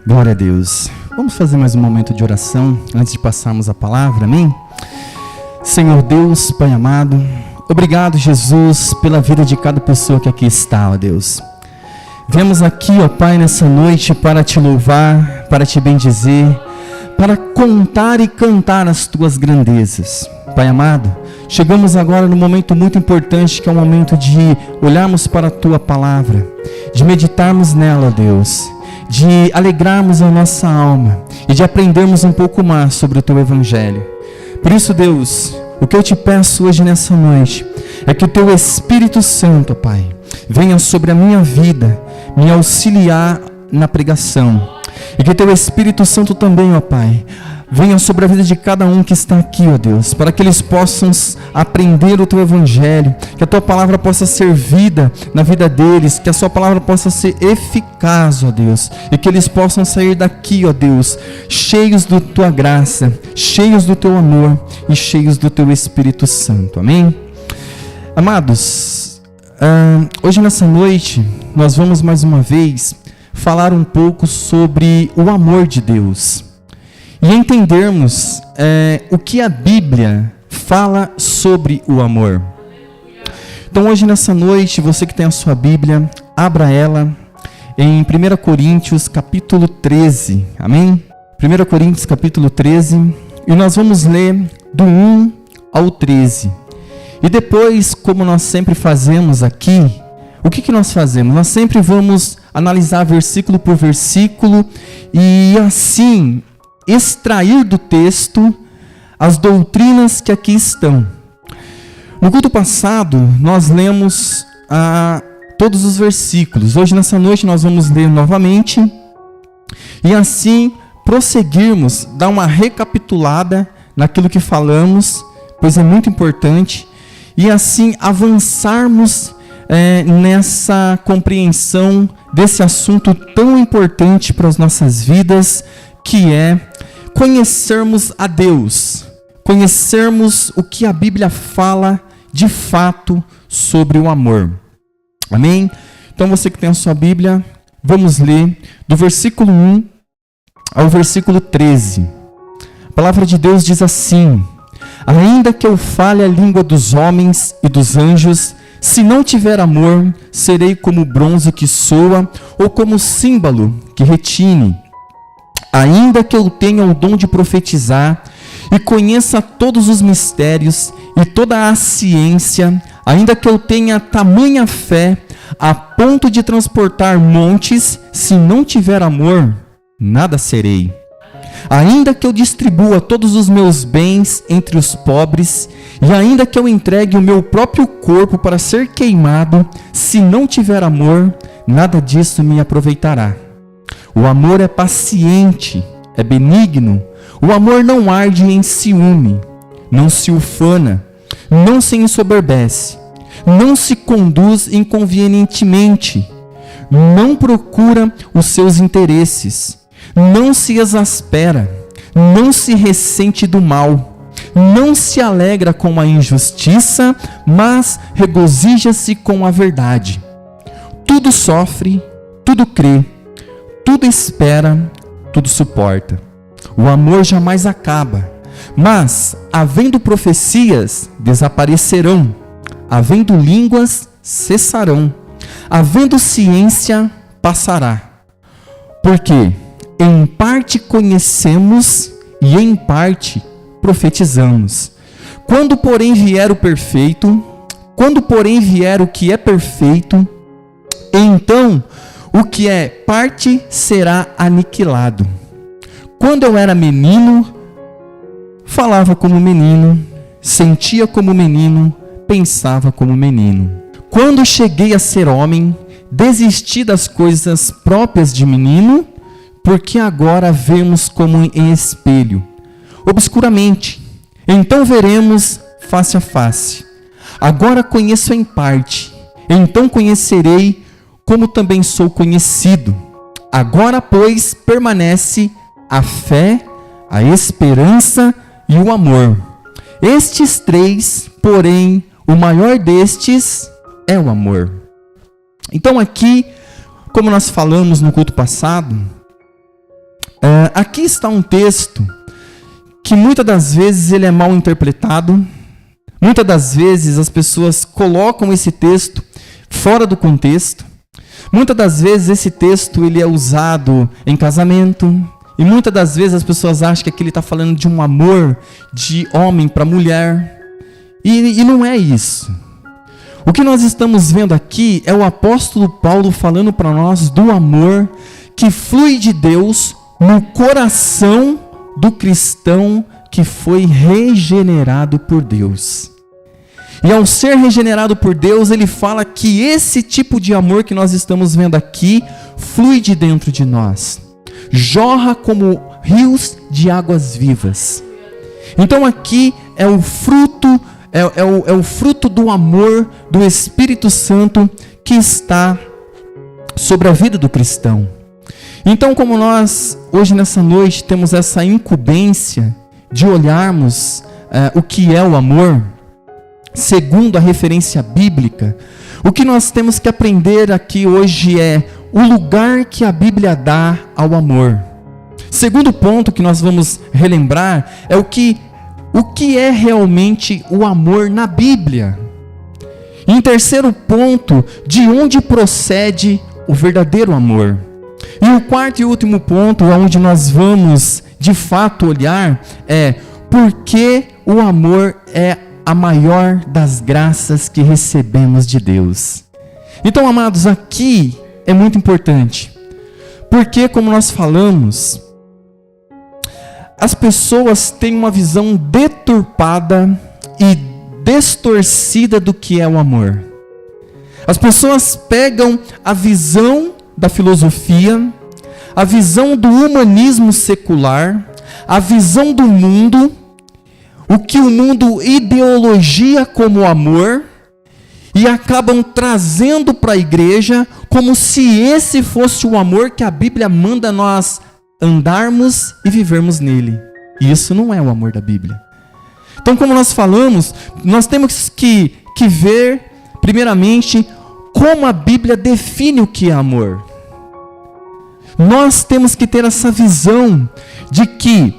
Glória a Deus. Vamos fazer mais um momento de oração antes de passarmos a palavra, amém? Senhor Deus, Pai amado, obrigado, Jesus, pela vida de cada pessoa que aqui está, ó Deus. Viemos aqui, ó Pai, nessa noite para te louvar, para te bendizer, para contar e cantar as tuas grandezas. Pai amado, chegamos agora num momento muito importante, que é o momento de olharmos para a tua palavra, de meditarmos nela, ó Deus, de alegrarmos a nossa alma e de aprendermos um pouco mais sobre o teu evangelho. Por isso, Deus, o que eu te peço hoje nessa noite é que o teu Espírito Santo, ó Pai, venha sobre a minha vida, me auxiliar na pregação, e que o teu Espírito Santo também, ó Pai, venha sobre a vida de cada um que está aqui, ó Deus, para que eles possam aprender o teu evangelho, que a tua palavra possa ser vida na vida deles, que a sua palavra possa ser eficaz, ó Deus, e que eles possam sair daqui, ó Deus, cheios da tua graça, cheios do teu amor e cheios do teu Espírito Santo, amém? Amados, hoje nessa noite nós vamos mais uma vez falar um pouco sobre o amor de Deus e entendermos o que a Bíblia fala sobre o amor. Então hoje nessa noite, você que tem a sua Bíblia, abra ela em 1 Coríntios capítulo 13, amém? 1 Coríntios capítulo 13, e nós vamos ler do 1 ao 13. E depois, como nós sempre fazemos aqui, o que nós fazemos? Nós sempre vamos analisar versículo por versículo e assim extrair do texto as doutrinas que aqui estão. No culto passado, nós lemos todos os versículos. Hoje, nessa noite, nós vamos ler novamente e assim prosseguirmos, dar uma recapitulada naquilo que falamos, pois é muito importante, e assim avançarmos nessa compreensão desse assunto tão importante para as nossas vidas, que é conhecermos a Deus, conhecermos o que a Bíblia fala de fato sobre o amor. Amém? Então você que tem a sua Bíblia, vamos ler do versículo 1 ao versículo 13. A palavra de Deus diz assim: ainda que eu fale a língua dos homens e dos anjos, se não tiver amor, serei como bronze que soa ou como símbolo que retine. Ainda que eu tenha o dom de profetizar e conheça todos os mistérios e toda a ciência, ainda que eu tenha tamanha fé a ponto de transportar montes, se não tiver amor, nada serei. Ainda que eu distribua todos os meus bens entre os pobres, e ainda que eu entregue o meu próprio corpo para ser queimado, se não tiver amor, nada disso me aproveitará. O amor é paciente, é benigno, o amor não arde em ciúme, não se ufana, não se ensoberbece, não se conduz inconvenientemente, não procura os seus interesses, não se exaspera, não se ressente do mal, não se alegra com a injustiça, mas regozija-se com a verdade. Tudo sofre, tudo crê, tudo espera, tudo suporta. O amor jamais acaba, mas, havendo profecias, desaparecerão, havendo línguas, cessarão, havendo ciência, passará. Porque em parte conhecemos e em parte profetizamos. Quando, porém, vier o perfeito, quando, porém, vier o que é perfeito, então o que é parte será aniquilado. Quando eu era menino, falava como menino, sentia como menino, pensava como menino. Quando cheguei a ser homem, desisti das coisas próprias de menino, porque agora vemos como em espelho, obscuramente. Então veremos face a face. Agora conheço em parte, então conhecerei como também sou conhecido. Agora, pois, permanece a fé, a esperança e o amor. Estes três, porém, o maior destes é o amor. Então aqui, como nós falamos no culto passado, Aqui está um texto que muitas das vezes ele é mal interpretado. Muitas das vezes as pessoas colocam esse texto fora do contexto. Muitas das vezes esse texto ele é usado em casamento. E muitas das vezes as pessoas acham que aqui ele está falando de um amor de homem para mulher. E não é isso. O que nós estamos vendo aqui é o apóstolo Paulo falando para nós do amor que flui de Deus no coração do cristão que foi regenerado por Deus. E ao ser regenerado por Deus, ele fala que esse tipo de amor que nós estamos vendo aqui flui de dentro de nós. Jorra como rios de águas vivas. Então aqui é o fruto, é o fruto do amor do Espírito Santo que está sobre a vida do cristão. Então, como nós hoje nessa noite temos essa incumbência de olharmos o que é o amor, segundo a referência bíblica, o que nós temos que aprender aqui hoje é o lugar que a Bíblia dá ao amor. Segundo ponto que nós vamos relembrar é o que é realmente o amor na Bíblia. E em terceiro ponto, de onde procede o verdadeiro amor. E o quarto e último ponto, onde nós vamos de fato olhar, é por que o amor é a maior das graças que recebemos de Deus. Então, amados, aqui é muito importante, porque, como nós falamos, as pessoas têm uma visão deturpada e distorcida do que é o amor. As pessoas pegam a visão da filosofia, a visão do humanismo secular, a visão do mundo, o que o mundo ideologia como amor, e acabam trazendo para a igreja como se esse fosse o amor que a Bíblia manda nós andarmos e vivermos nele. E isso não é o amor da Bíblia. Então, como nós falamos, nós temos que ver, primeiramente, como a Bíblia define o que é amor. Nós temos que ter essa visão de que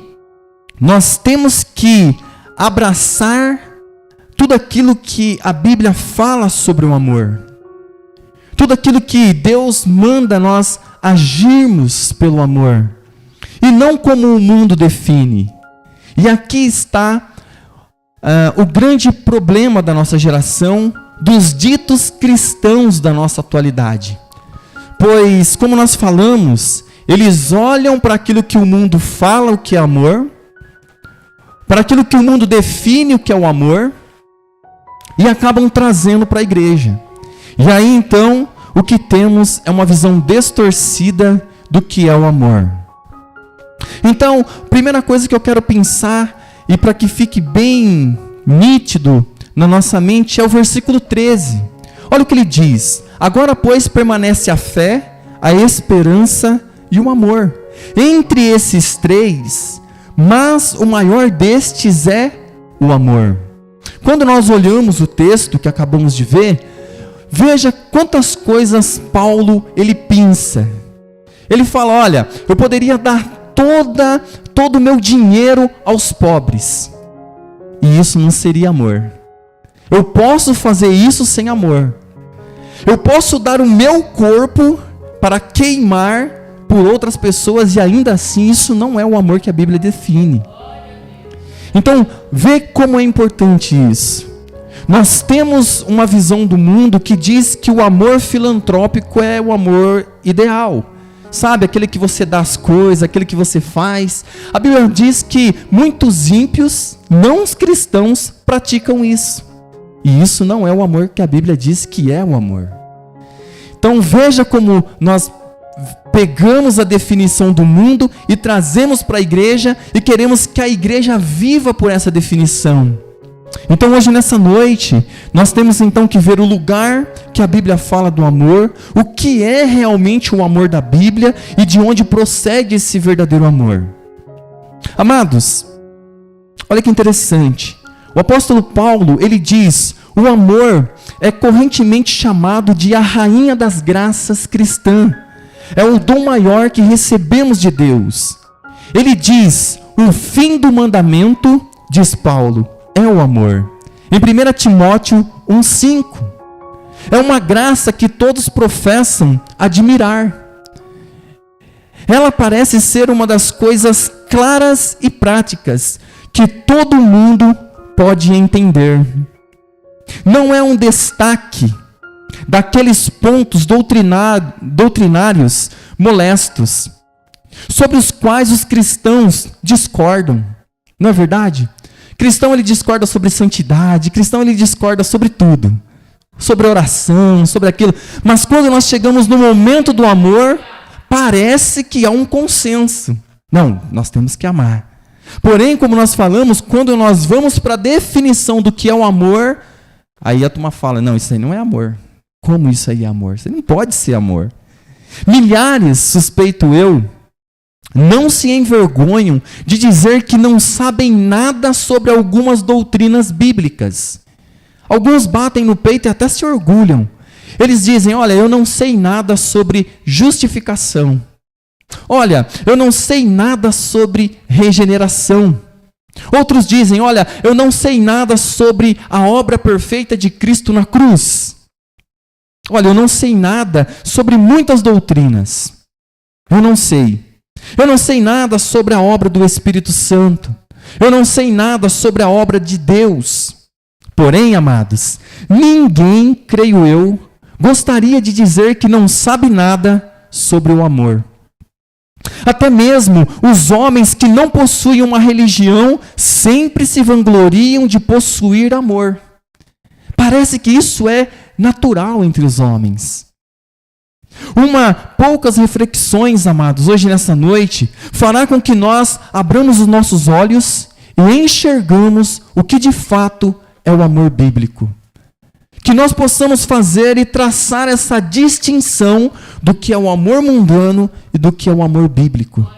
nós temos que abraçar tudo aquilo que a Bíblia fala sobre o amor. Tudo aquilo que Deus manda nós agirmos pelo amor. E não como o mundo define. E aqui está o grande problema da nossa geração, dos ditos cristãos da nossa atualidade. Pois, como nós falamos, eles olham para aquilo que o mundo fala o que é amor, para aquilo que o mundo define o que é o amor, e acabam trazendo para a igreja. E aí, então, o que temos é uma visão distorcida do que é o amor. Então, primeira coisa que eu quero pensar, e para que fique bem nítido na nossa mente, é o versículo 13. Olha o que ele diz: agora, pois, permanece a fé, a esperança e o amor. Entre esses três, mas o maior destes é o amor. Quando nós olhamos o texto que acabamos de ver, veja quantas coisas Paulo ele pinça. Ele fala: olha, eu poderia dar todo o meu dinheiro aos pobres, e isso não seria amor. Eu posso fazer isso sem amor. Eu posso dar o meu corpo para queimar por outras pessoas, e ainda assim isso não é o amor que a Bíblia define. Então, vê como é importante isso. Nós temos uma visão do mundo que diz que o amor filantrópico é o amor ideal. Sabe, aquele que você dá as coisas, aquele que você faz. A Bíblia diz que muitos ímpios, não os cristãos, praticam isso. E isso não é o amor que a Bíblia diz que é o amor. Então veja como nós pegamos a definição do mundo e trazemos para a igreja e queremos que a igreja viva por essa definição. Então hoje nessa noite, nós temos então que ver o lugar que a Bíblia fala do amor, o que é realmente o amor da Bíblia e de onde procede esse verdadeiro amor. Amados, olha que interessante. O apóstolo Paulo, ele diz: o amor é correntemente chamado de a rainha das graças cristã. É o dom maior que recebemos de Deus. Ele diz: o fim do mandamento, diz Paulo, é o amor. Em 1 Timóteo 1,5. É uma graça que todos professam admirar. Ela parece ser uma das coisas claras e práticas que todo mundo pode entender. Não é um destaque daqueles pontos doutrinários molestos, sobre os quais os cristãos discordam. Não é verdade? Cristão, ele discorda sobre santidade, cristão, ele discorda sobre tudo. Sobre oração, sobre aquilo. Mas quando nós chegamos no momento do amor, parece que há um consenso. Não, nós temos que amar. Porém, como nós falamos, quando nós vamos para a definição do que é o amor, aí a turma fala: não, isso aí não é amor. Como isso aí é amor? Isso aí não pode ser amor. Milhares, suspeito eu, não se envergonham de dizer que não sabem nada sobre algumas doutrinas bíblicas. Alguns batem no peito e até se orgulham. Eles dizem: olha, eu não sei nada sobre justificação. Olha, eu não sei nada sobre regeneração. Outros dizem: olha, eu não sei nada sobre a obra perfeita de Cristo na cruz. Olha, eu não sei nada sobre muitas doutrinas. Eu não sei. Eu não sei nada sobre a obra do Espírito Santo. Eu não sei nada sobre a obra de Deus. Porém, amados, ninguém, creio eu, gostaria de dizer que não sabe nada sobre o amor. Até mesmo os homens que não possuem uma religião sempre se vangloriam de possuir amor. Parece que isso é natural entre os homens. Poucas reflexões, amados, hoje nessa noite, fará com que nós abramos os nossos olhos e enxergamos o que de fato é o amor bíblico. Que nós possamos fazer e traçar essa distinção do que é o amor mundano e do que é o amor bíblico.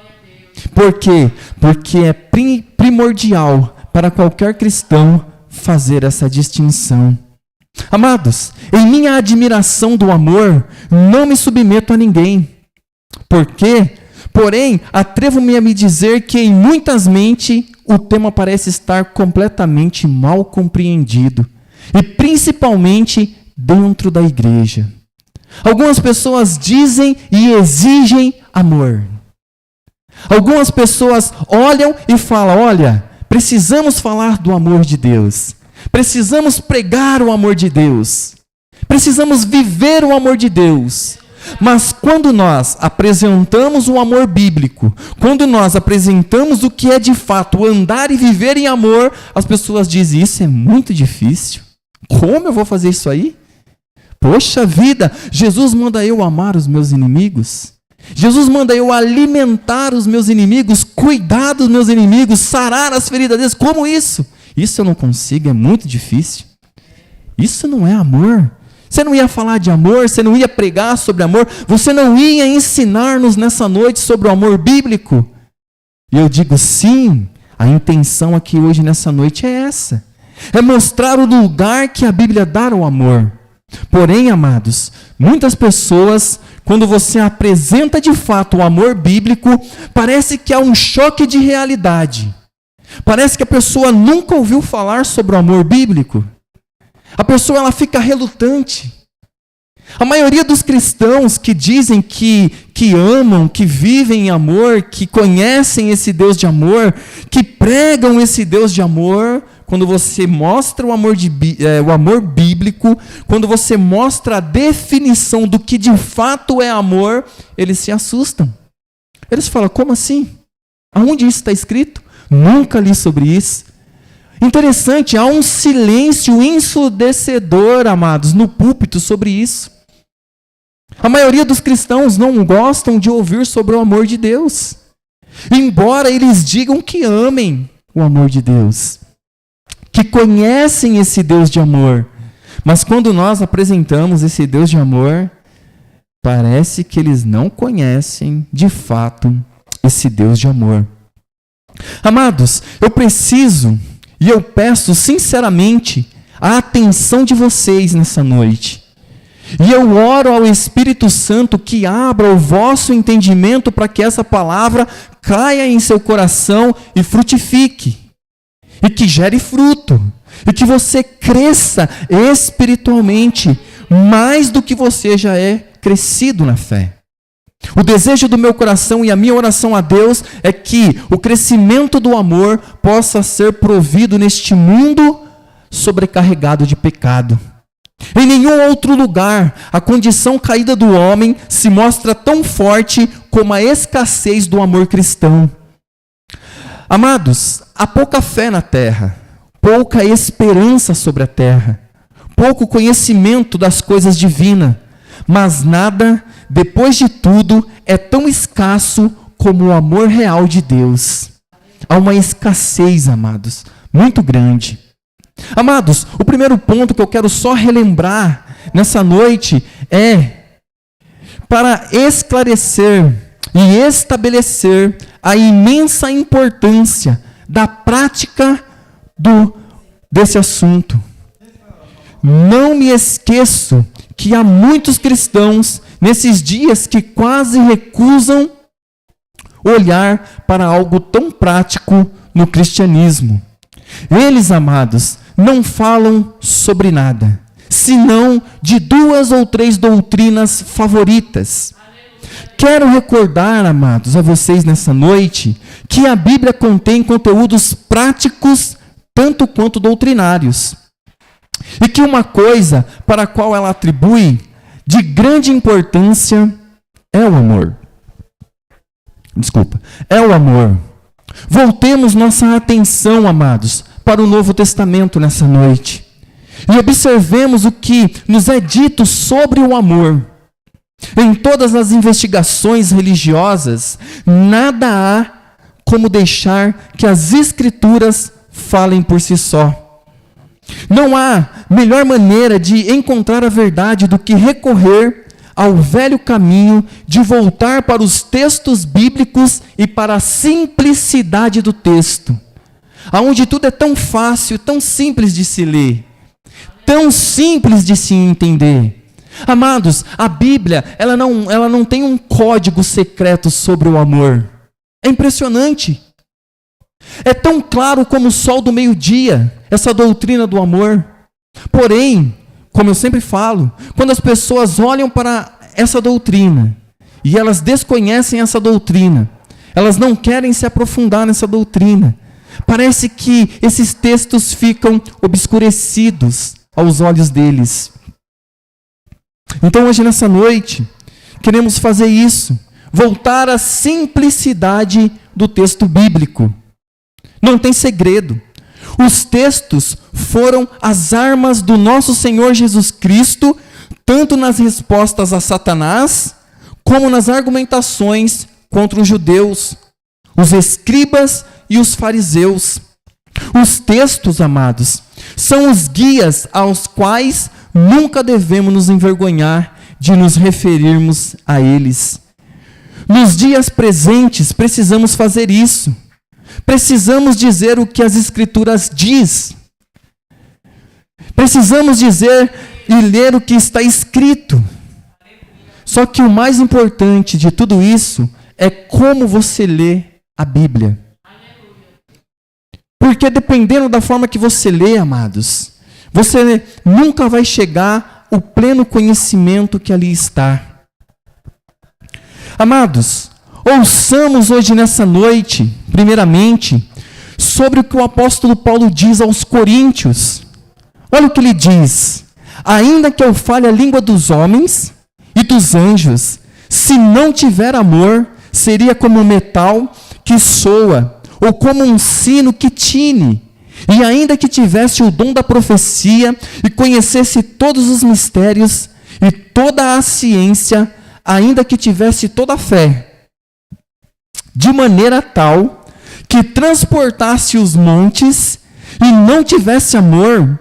Por quê? Porque é primordial para qualquer cristão fazer essa distinção. Amados, em minha admiração do amor, não me submeto a ninguém. Por quê? Porém, atrevo-me a me dizer que em muitas mentes o tema parece estar completamente mal compreendido. E principalmente dentro da igreja. Algumas pessoas dizem e exigem amor. Algumas pessoas olham e falam: olha, precisamos falar do amor de Deus. Precisamos pregar o amor de Deus. Precisamos viver o amor de Deus. Mas quando nós apresentamos o amor bíblico, quando nós apresentamos o que é de fato andar e viver em amor, as pessoas dizem: isso é muito difícil. Como eu vou fazer isso aí? Poxa vida, Jesus manda eu amar os meus inimigos. Jesus manda eu alimentar os meus inimigos, cuidar dos meus inimigos, sarar as feridas deles. Como isso? Isso eu não consigo, é muito difícil. Isso não é amor. Você não ia falar de amor, você não ia pregar sobre amor, você não ia ensinar-nos nessa noite sobre o amor bíblico. E eu digo sim, a intenção aqui hoje nessa noite é essa. É mostrar o lugar que a Bíblia dá ao amor. Porém, amados, muitas pessoas, quando você apresenta de fato o amor bíblico, parece que há um choque de realidade. Parece que a pessoa nunca ouviu falar sobre o amor bíblico. A pessoa ela fica relutante. A maioria dos cristãos que dizem que amam, que vivem em amor, que conhecem esse Deus de amor, que pregam esse Deus de amor, quando você mostra o amor bíblico, quando você mostra a definição do que de fato é amor, eles se assustam. Eles falam: como assim? Aonde isso está escrito? Nunca li sobre isso. Interessante, há um silêncio ensurdecedor, amados, no púlpito sobre isso. A maioria dos cristãos não gostam de ouvir sobre o amor de Deus, embora eles digam que amem o amor de Deus, que conhecem esse Deus de amor. Mas quando nós apresentamos esse Deus de amor, parece que eles não conhecem de fato esse Deus de amor. Amados, eu preciso e eu peço sinceramente a atenção de vocês nessa noite. E eu oro ao Espírito Santo que abra o vosso entendimento para que essa palavra caia em seu coração e frutifique. E que gere fruto. E que você cresça espiritualmente mais do que você já é crescido na fé. O desejo do meu coração e a minha oração a Deus é que o crescimento do amor possa ser provido neste mundo sobrecarregado de pecado. Em nenhum outro lugar a condição caída do homem se mostra tão forte como a escassez do amor cristão. Amados, há pouca fé na terra, pouca esperança sobre a terra, pouco conhecimento das coisas divinas, mas nada, depois de tudo, é tão escasso como o amor real de Deus. Há uma escassez, amados, muito grande. Amados, o primeiro ponto que eu quero só relembrar nessa noite é para esclarecer e estabelecer a imensa importância da prática desse assunto. Não me esqueço que há muitos cristãos nesses dias que quase recusam olhar para algo tão prático no cristianismo. Eles, amados, não falam sobre nada, senão de 2 ou 3 doutrinas favoritas. Quero recordar, amados, a vocês nessa noite, que a Bíblia contém conteúdos práticos tanto quanto doutrinários. E que uma coisa para a qual ela atribui de grande importância é o amor. É o amor. Voltemos nossa atenção, amados, para o Novo Testamento nessa noite. E observemos o que nos é dito sobre o amor. Em todas as investigações religiosas, nada há como deixar que as Escrituras falem por si só. Não há melhor maneira de encontrar a verdade do que recorrer ao velho caminho de voltar para os textos bíblicos e para a simplicidade do texto, aonde tudo é tão fácil, tão simples de se ler, tão simples de se entender. Amados, a Bíblia, ela não tem um código secreto sobre o amor. É impressionante. É tão claro como o sol do meio-dia, essa doutrina do amor. Porém, como eu sempre falo, quando as pessoas olham para essa doutrina e elas desconhecem essa doutrina, elas não querem se aprofundar nessa doutrina, parece que esses textos ficam obscurecidos aos olhos deles. Então hoje nessa noite, queremos fazer isso, voltar à simplicidade do texto bíblico. Não tem segredo. Os textos foram as armas do nosso Senhor Jesus Cristo, tanto nas respostas a Satanás, como nas argumentações contra os judeus, os escribas e os fariseus. Os textos, amados, são os guias aos quais nunca devemos nos envergonhar de nos referirmos a eles. Nos dias presentes, precisamos fazer isso. Precisamos dizer o que as Escrituras diz. Precisamos dizer e ler o que está escrito. Só que o mais importante de tudo isso é como você lê a Bíblia. Porque dependendo da forma que você lê, amados, você nunca vai chegar ao pleno conhecimento que ali está. Amados, ouçamos hoje nessa noite, primeiramente, sobre o que o apóstolo Paulo diz aos coríntios. Olha o que ele diz: ainda que eu fale a língua dos homens e dos anjos, se não tiver amor, seria como um metal que soa, ou como um sino que tine. E ainda que tivesse o dom da profecia e conhecesse todos os mistérios e toda a ciência, ainda que tivesse toda a fé, de maneira tal que transportasse os montes e não tivesse amor,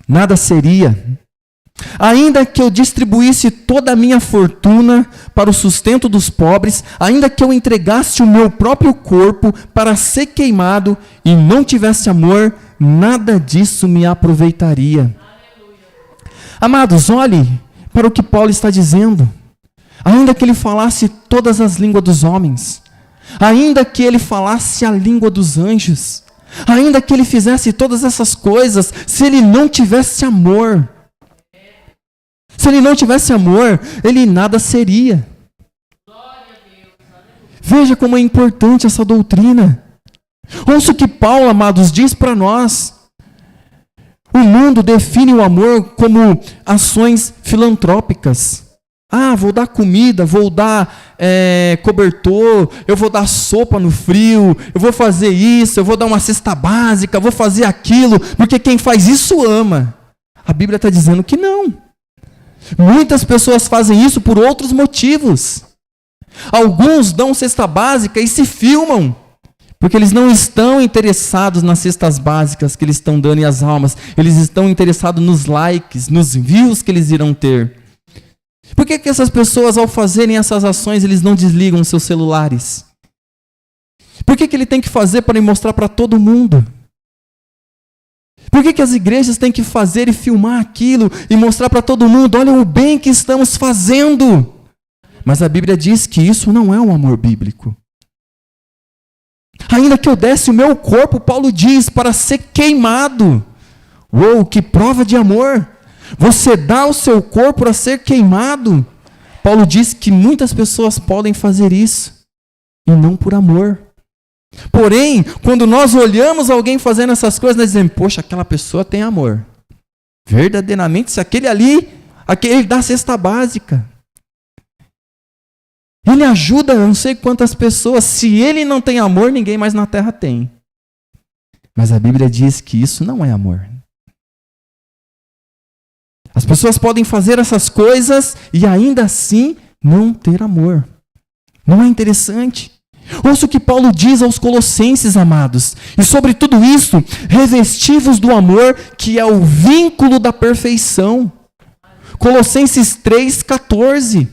nada seria. Ainda que eu distribuísse toda a minha fortuna para o sustento dos pobres, ainda que eu entregasse o meu próprio corpo para ser queimado e não tivesse amor, nada disso me aproveitaria. Aleluia. Amados, olhe para o que Paulo está dizendo. Ainda que ele falasse todas as línguas dos homens, ainda que ele falasse a língua dos anjos, ainda que ele fizesse todas essas coisas, se ele não tivesse amor, ele nada seria. Veja como é importante essa doutrina. Ouça o que Paulo, amados, diz para nós. O mundo define o amor como ações filantrópicas. Vou dar comida, vou dar cobertor, eu vou dar sopa no frio, eu vou fazer isso, eu vou dar uma cesta básica, vou fazer aquilo, porque quem faz isso ama. A Bíblia está dizendo que não. Muitas pessoas fazem isso por outros motivos. Alguns dão cesta básica e se filmam, porque eles não estão interessados nas cestas básicas que eles estão dando e as almas. Eles estão interessados nos likes, nos views que eles irão ter. Por que essas pessoas, ao fazerem essas ações, eles não desligam seus celulares? Por que ele tem que fazer para mostrar para todo mundo? Por que as igrejas têm que fazer e filmar aquilo e mostrar para todo mundo, olha o bem que estamos fazendo? Mas a Bíblia diz que isso não é um amor bíblico. Ainda que eu desse o meu corpo, Paulo diz, para ser queimado. Uou, que prova de amor! Você dá o seu corpo para ser queimado. Paulo diz que muitas pessoas podem fazer isso, e não por amor. Porém, quando nós olhamos alguém fazendo essas coisas, nós dizemos, poxa, aquela pessoa tem amor. Verdadeiramente, se aquele dá cesta básica. Ele ajuda não sei quantas pessoas. Se ele não tem amor, ninguém mais na terra tem. Mas a Bíblia diz que isso não é amor. As pessoas podem fazer essas coisas e ainda assim não ter amor. Não é interessante? Ouça o que Paulo diz aos Colossenses, amados. E sobre tudo isso, revestivos do amor, que é o vínculo da perfeição. Colossenses 3,14.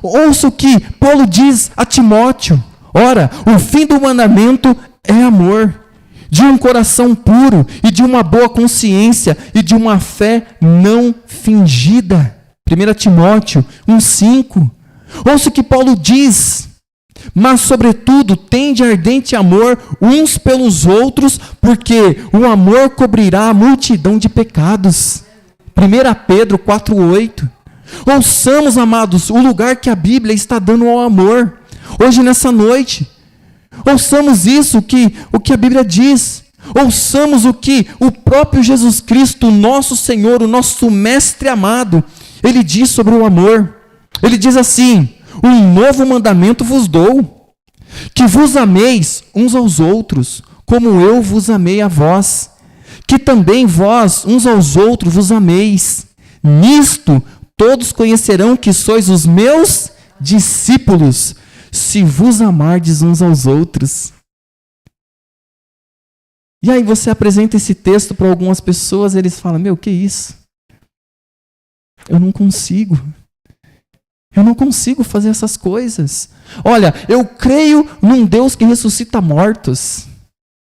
Ouça o que Paulo diz a Timóteo. Ora, o fim do mandamento é amor, de um coração puro e de uma boa consciência e de uma fé não fingida. 1 Timóteo 1,5. Ouça o que Paulo diz. Mas, sobretudo, tende ardente amor uns pelos outros, porque o amor cobrirá a multidão de pecados. 1 Pedro 4,8. Ouçamos, amados, o lugar que a Bíblia está dando ao amor. Hoje, nessa noite, ouçamos isso, o que a Bíblia diz. Ouçamos o que o próprio Jesus Cristo, o nosso Senhor, o nosso Mestre amado, ele diz sobre o amor. Ele diz assim: um novo mandamento vos dou, que vos ameis uns aos outros, como eu vos amei a vós, que também vós uns aos outros vos ameis. Nisto todos conhecerão que sois os meus discípulos, se vos amardes uns aos outros. E aí você apresenta esse texto para algumas pessoas, eles falam, meu, que isso? Eu não consigo fazer essas coisas. Olha, eu creio num Deus que ressuscita mortos.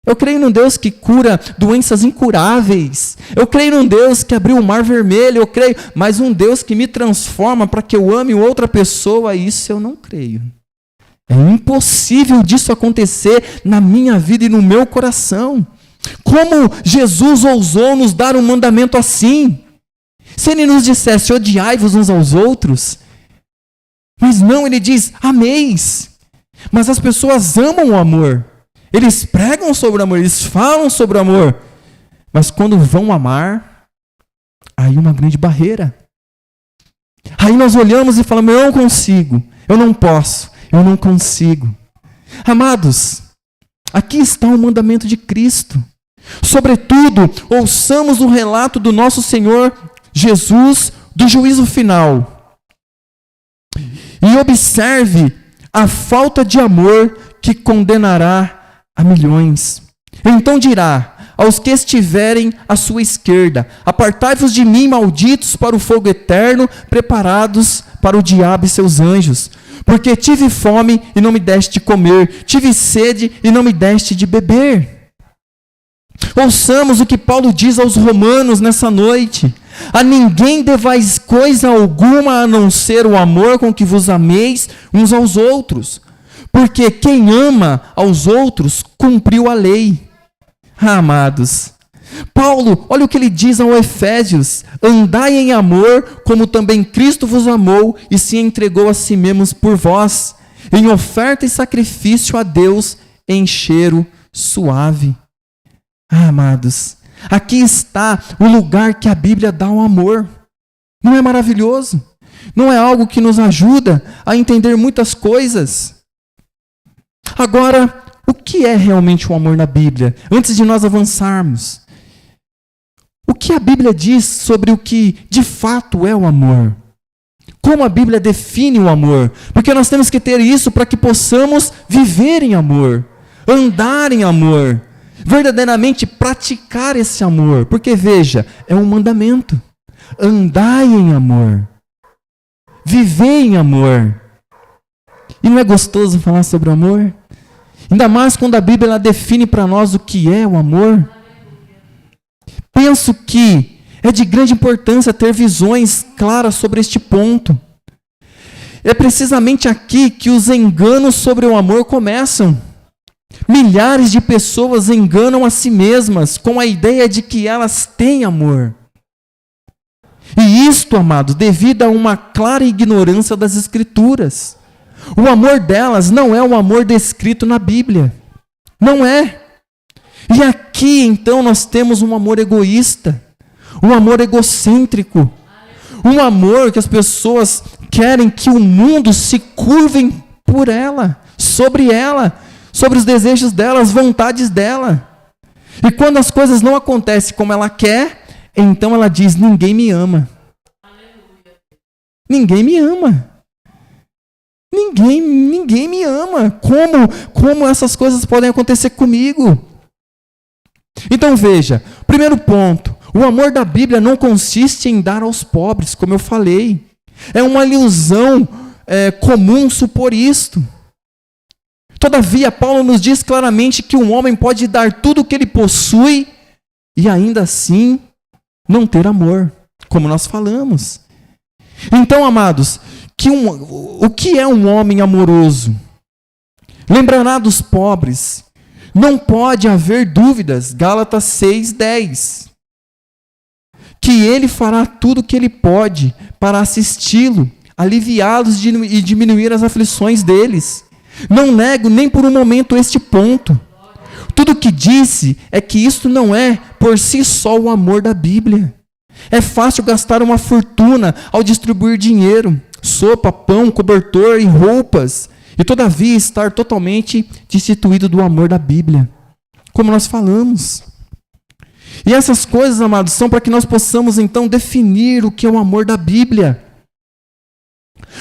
Eu creio num Deus que cura doenças incuráveis. Eu creio num Deus que abriu o mar vermelho. Eu creio, mas um Deus que me transforma para que eu ame outra pessoa, isso eu não creio. É impossível disso acontecer na minha vida e no meu coração. Como Jesus ousou nos dar um mandamento assim? Se ele nos dissesse, odiai-vos uns aos outros, mas não, ele diz, ameis. Mas as pessoas amam o amor. Eles pregam sobre o amor, eles falam sobre o amor. Mas quando vão amar, aí uma grande barreira. Aí nós olhamos e falamos, eu não consigo, eu não posso, eu não consigo. Amados, aqui está o mandamento de Cristo. Sobretudo, ouçamos o relato do nosso Senhor Jesus do juízo final. E observe a falta de amor que condenará a milhões. Então dirá aos que estiverem à sua esquerda, apartai-vos de mim, malditos, para o fogo eterno, preparados para o diabo e seus anjos. Porque tive fome e não me deste de comer, tive sede e não me deste de beber. Ouçamos o que Paulo diz aos romanos nessa noite. A ninguém devais coisa alguma a não ser o amor com que vos ameis uns aos outros. Porque quem ama aos outros cumpriu a lei. Amados, Paulo, olha o que ele diz ao Efésios: andai em amor, como também Cristo vos amou e se entregou a si mesmo por vós, em oferta e sacrifício a Deus em cheiro suave. Amados, aqui está o lugar que a Bíblia dá ao amor. Não é maravilhoso? Não é algo que nos ajuda a entender muitas coisas? Agora, o que é realmente o amor na Bíblia? Antes de nós avançarmos, o que a Bíblia diz sobre o que de fato é o amor? Como a Bíblia define o amor? Porque nós temos que ter isso para que possamos viver em amor, andar em amor, verdadeiramente praticar esse amor. Porque veja, é um mandamento. Andai em amor. Viver em amor. E não é gostoso falar sobre o amor? Ainda mais quando a Bíblia ela define para nós o que é o amor. Penso que é de grande importância ter visões claras sobre este ponto. É precisamente aqui que os enganos sobre o amor começam. Milhares de pessoas enganam a si mesmas com a ideia de que elas têm amor. E isto, amados, devido a uma clara ignorância das Escrituras. O amor delas não é o amor descrito na Bíblia. Não é. E aqui, então, nós temos um amor egoísta, um amor egocêntrico, um amor que as pessoas querem que o mundo se curvem por ela, sobre os desejos dela, as vontades dela. E quando as coisas não acontecem como ela quer, então ela diz: ninguém me ama. Ninguém me ama. Ninguém me ama. Como essas coisas podem acontecer comigo? Então veja, primeiro ponto, o amor da Bíblia não consiste em dar aos pobres, como eu falei. É uma ilusão comum supor isto. Todavia, Paulo nos diz claramente que um homem pode dar tudo o que ele possui e ainda assim não ter amor, como nós falamos. Então, amados, o que é um homem amoroso? Lembrará dos pobres. Não pode haver dúvidas, Gálatas 6:10. Que ele fará tudo o que ele pode para assisti-lo, aliviá-los e diminuir as aflições deles. Não nego nem por um momento este ponto. Tudo o que disse é que isto não é por si só o amor da Bíblia. É fácil gastar uma fortuna ao distribuir dinheiro, sopa, pão, cobertor e roupas, e todavia estar totalmente destituído do amor da Bíblia, como nós falamos. E essas coisas, amados, são para que nós possamos então definir o que é o amor da Bíblia.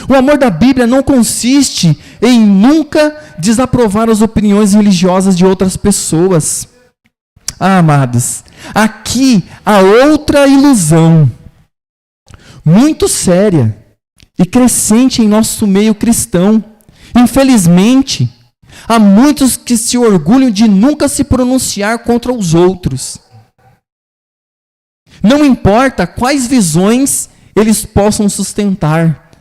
O amor da Bíblia não consiste em nunca desaprovar as opiniões religiosas de outras pessoas. Amados, aqui há outra ilusão muito séria e crescente em nosso meio cristão. Infelizmente, há muitos que se orgulham de nunca se pronunciar contra os outros. Não importa quais visões eles possam sustentar.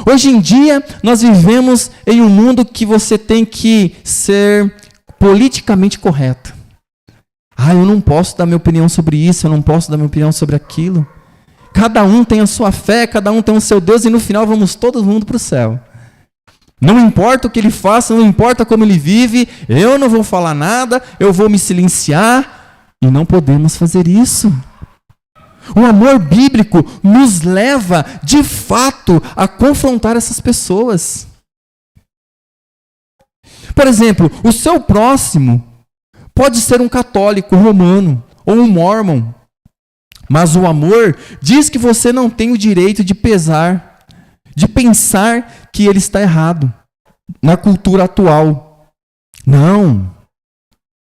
Hoje em dia, nós vivemos em um mundo que você tem que ser politicamente correto. Eu não posso dar minha opinião sobre isso, eu não posso dar minha opinião sobre aquilo. Cada um tem a sua fé, cada um tem o seu Deus, e no final vamos todo mundo para o céu. Não importa o que ele faça, não importa como ele vive, eu não vou falar nada, eu vou me silenciar, e não podemos fazer isso. O amor bíblico nos leva, de fato, a confrontar essas pessoas. Por exemplo, o seu próximo pode ser um católico romano ou um mórmon, mas o amor diz que você não tem o direito de pensar que ele está errado na cultura atual. Não.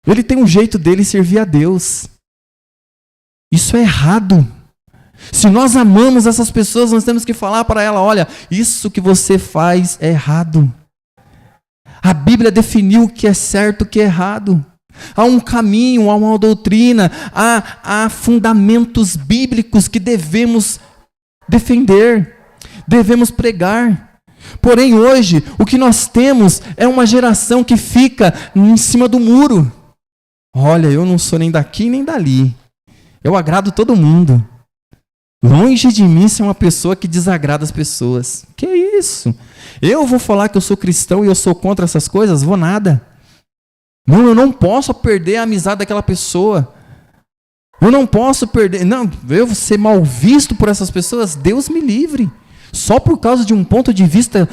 Ele tem um jeito dele servir a Deus. Isso é errado. Se nós amamos essas pessoas, nós temos que falar para ela: olha, isso que você faz é errado. A Bíblia definiu o que é certo e o que é errado. Há um caminho, há uma doutrina, há fundamentos bíblicos que devemos defender, devemos pregar. Porém, hoje, o que nós temos é uma geração que fica em cima do muro. Olha, eu não sou nem daqui nem dali. Eu agrado todo mundo. Longe de mim ser uma pessoa que desagrada as pessoas. Que isso? Eu vou falar que eu sou cristão e eu sou contra essas coisas? Vou nada. Não, eu não posso perder a amizade daquela pessoa. Eu não posso perder... Não, eu vou ser mal visto por essas pessoas? Deus me livre. Só por causa de um ponto de vista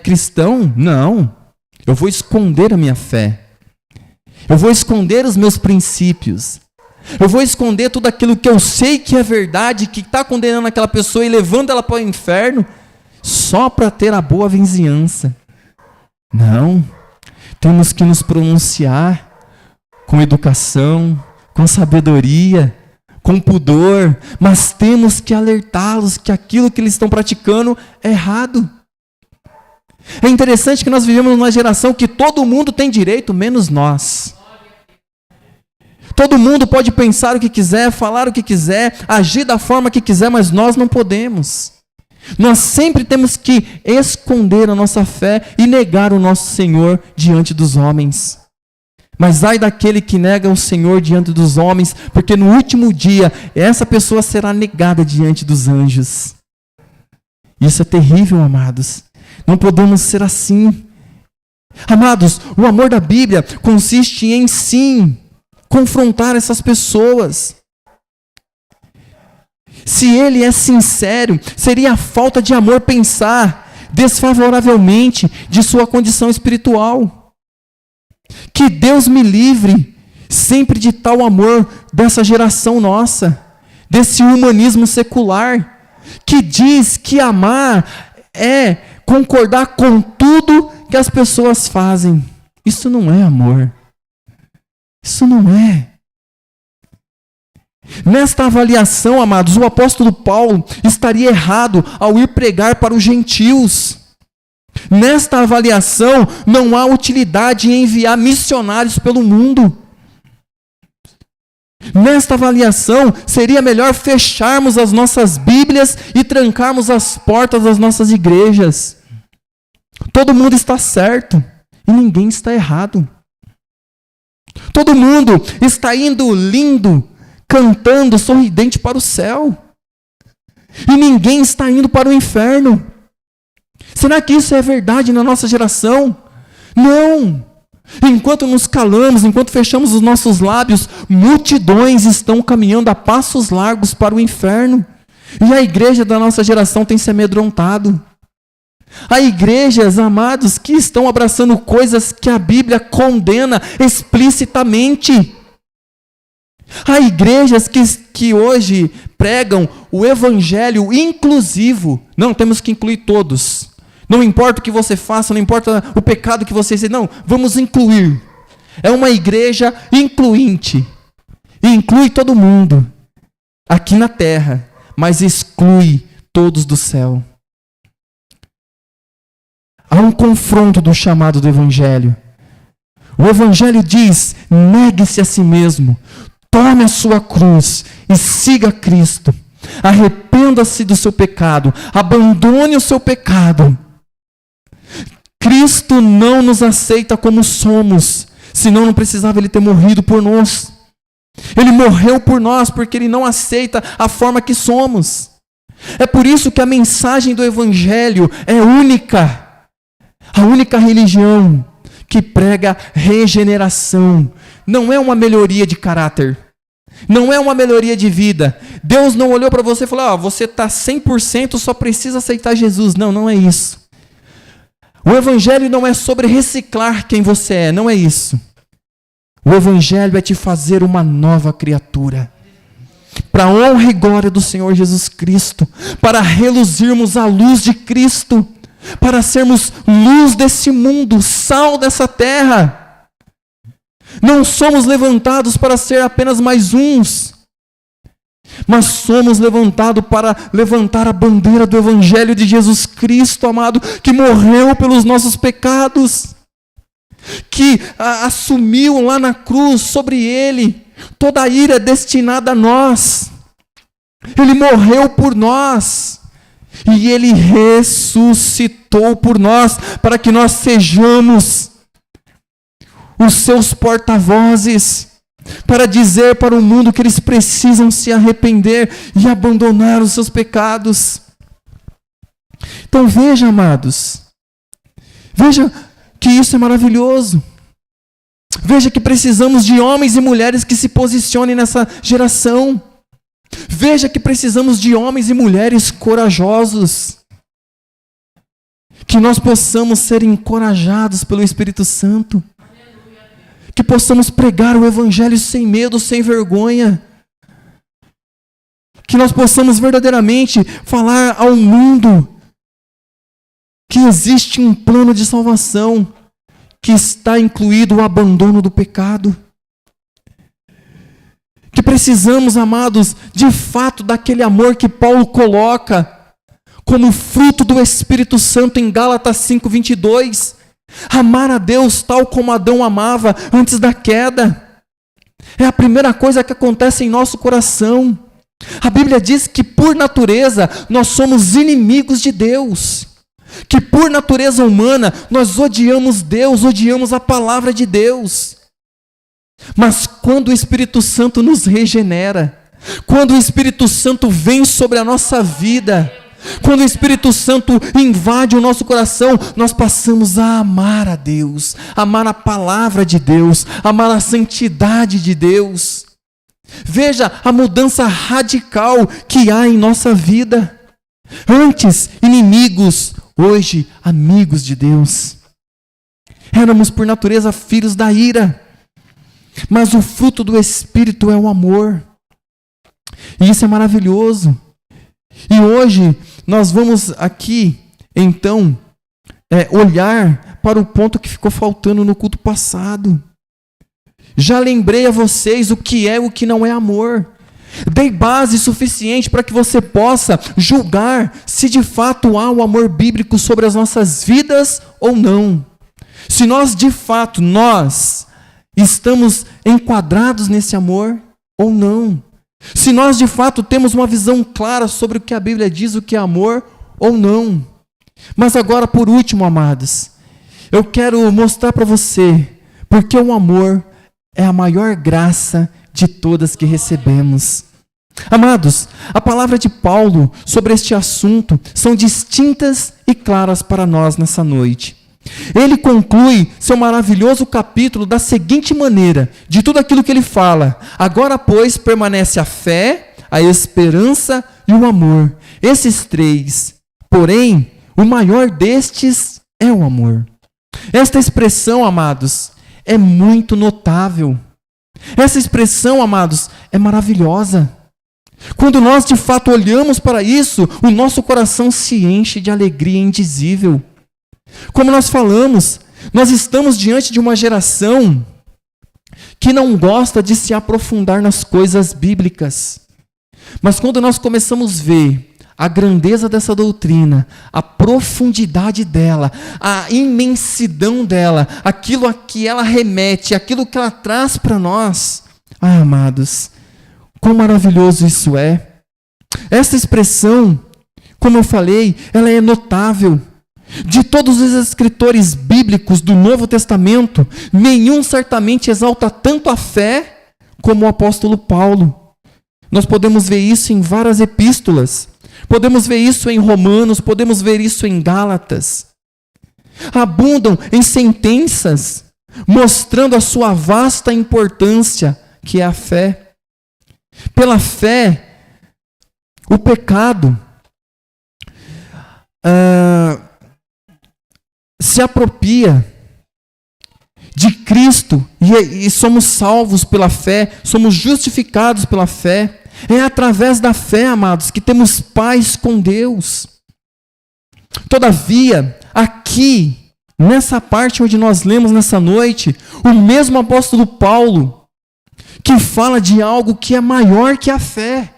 cristão? Não. Eu vou esconder a minha fé. Eu vou esconder os meus princípios. Eu vou esconder tudo aquilo que eu sei que é verdade, que está condenando aquela pessoa e levando ela para o inferno, só para ter a boa vizinhança. Não. Temos que nos pronunciar com educação, com sabedoria, com pudor, mas temos que alertá-los que aquilo que eles estão praticando é errado. É interessante que nós vivemos numa geração que todo mundo tem direito, menos nós. Todo mundo pode pensar o que quiser, falar o que quiser, agir da forma que quiser, mas nós não podemos. Nós sempre temos que esconder a nossa fé e negar o nosso Senhor diante dos homens. Mas ai daquele que nega o Senhor diante dos homens, porque no último dia essa pessoa será negada diante dos anjos. Isso é terrível, amados. Não podemos ser assim. Amados, o amor da Bíblia consiste em sim confrontar essas pessoas. Se ele é sincero, seria falta de amor pensar desfavoravelmente de sua condição espiritual. Que Deus me livre sempre de tal amor dessa geração nossa, desse humanismo secular, que diz que amar é concordar com tudo que as pessoas fazem. Isso não é amor. Isso não é. Nesta avaliação, amados, o apóstolo Paulo estaria errado ao ir pregar para os gentios. Nesta avaliação, não há utilidade em enviar missionários pelo mundo. Nesta avaliação, seria melhor fecharmos as nossas Bíblias e trancarmos as portas das nossas igrejas. Todo mundo está certo e ninguém está errado. Todo mundo está indo lindo, cantando, sorridente para o céu. E ninguém está indo para o inferno. Será que isso é verdade na nossa geração? Não. Enquanto nos calamos, enquanto fechamos os nossos lábios, multidões estão caminhando a passos largos para o inferno. E a igreja da nossa geração tem se amedrontado. Há igrejas, amados, que estão abraçando coisas que a Bíblia condena explicitamente. Há igrejas que hoje pregam o evangelho inclusivo. Não, temos que incluir todos. Não importa o que você faça, não importa o pecado que você seja. Não, vamos incluir. É uma igreja incluinte. E inclui todo mundo aqui na terra, mas exclui todos do céu. Há um confronto do chamado do evangelho. O evangelho diz: negue-se a si mesmo, tome a sua cruz e siga Cristo. Arrependa-se do seu pecado, abandone o seu pecado. Cristo não nos aceita como somos, senão não precisava ele ter morrido por nós. Ele morreu por nós porque ele não aceita a forma que somos. É por isso que a mensagem do evangelho é única. A única religião que prega regeneração. Não é uma melhoria de caráter. Não é uma melhoria de vida. Deus não olhou para você e falou: você está 100%, só precisa aceitar Jesus. Não, não é isso. O evangelho não é sobre reciclar quem você é. Não é isso. O evangelho é te fazer uma nova criatura. Para a honra e glória do Senhor Jesus Cristo. Para reluzirmos a luz de Cristo. Para sermos luz desse mundo, sal dessa terra. Não somos levantados para ser apenas mais uns, mas somos levantados para levantar a bandeira do Evangelho de Jesus Cristo, amado, que morreu pelos nossos pecados. que assumiu lá na cruz sobre ele toda a ira destinada a nós. Ele morreu por nós e ele ressuscitou por nós, para que nós sejamos os seus porta-vozes, para dizer para o mundo que eles precisam se arrepender e abandonar os seus pecados. Então veja, amados, veja que isso é maravilhoso. Veja que precisamos de homens e mulheres que se posicionem nessa geração. Veja que precisamos de homens e mulheres corajosos. Que nós possamos ser encorajados pelo Espírito Santo. Que possamos pregar o Evangelho sem medo, sem vergonha. Que nós possamos verdadeiramente falar ao mundo que existe um plano de salvação, que está incluído o abandono do pecado. Que precisamos, amados, de fato daquele amor que Paulo coloca como fruto do Espírito Santo em Gálatas 5:22. Amar a Deus tal como Adão amava antes da queda. É a primeira coisa que acontece em nosso coração. A Bíblia diz que por natureza nós somos inimigos de Deus. Que por natureza humana nós odiamos Deus, odiamos a palavra de Deus. Mas quando o Espírito Santo nos regenera, quando o Espírito Santo vem sobre a nossa vida, quando o Espírito Santo invade o nosso coração, nós passamos a amar a Deus, amar a palavra de Deus, amar a santidade de Deus. Veja a mudança radical que há em nossa vida. Antes, inimigos, hoje, amigos de Deus. Éramos por natureza filhos da ira, mas o fruto do Espírito é o amor. E isso é maravilhoso. E hoje nós vamos aqui, então, olhar para o ponto que ficou faltando no culto passado. Já lembrei a vocês o que é e o que não é amor. Dei base suficiente para que você possa julgar se de fato há o amor bíblico sobre as nossas vidas ou não. Se nós de fato, estamos enquadrados nesse amor ou não. Se nós de fato temos uma visão clara sobre o que a Bíblia diz, o que é amor ou não. Mas agora, por último, amados, eu quero mostrar para você porque o amor é a maior graça de todas que recebemos. Amados, a palavra de Paulo sobre este assunto são distintas e claras para nós nessa noite. Ele conclui seu maravilhoso capítulo da seguinte maneira, de tudo aquilo que ele fala: agora, pois, permanece a fé, a esperança e o amor. Esses três, porém, o maior destes é o amor. Esta expressão, amados, é muito notável. Essa expressão, amados, é maravilhosa. Quando nós de fato olhamos para isso, o nosso coração se enche de alegria indizível. Como nós falamos, nós estamos diante de uma geração que não gosta de se aprofundar nas coisas bíblicas. Mas quando nós começamos a ver a grandeza dessa doutrina, a profundidade dela, a imensidão dela, aquilo a que ela remete, aquilo que ela traz para nós, amados, quão maravilhoso isso é. Essa expressão, como eu falei, ela é notável. De todos os escritores bíblicos do Novo Testamento, nenhum certamente exalta tanto a fé como o apóstolo Paulo. Nós podemos ver isso em várias epístolas. Podemos ver isso em Romanos, podemos ver isso em Gálatas. Abundam em sentenças, mostrando a sua vasta importância, que é a fé. Pela fé, o pecado se apropria de Cristo e somos salvos pela fé, somos justificados pela fé. É através da fé, amados, que temos paz com Deus. Todavia, aqui, nessa parte onde nós lemos nessa noite, o mesmo apóstolo Paulo, que fala de algo que é maior que a fé.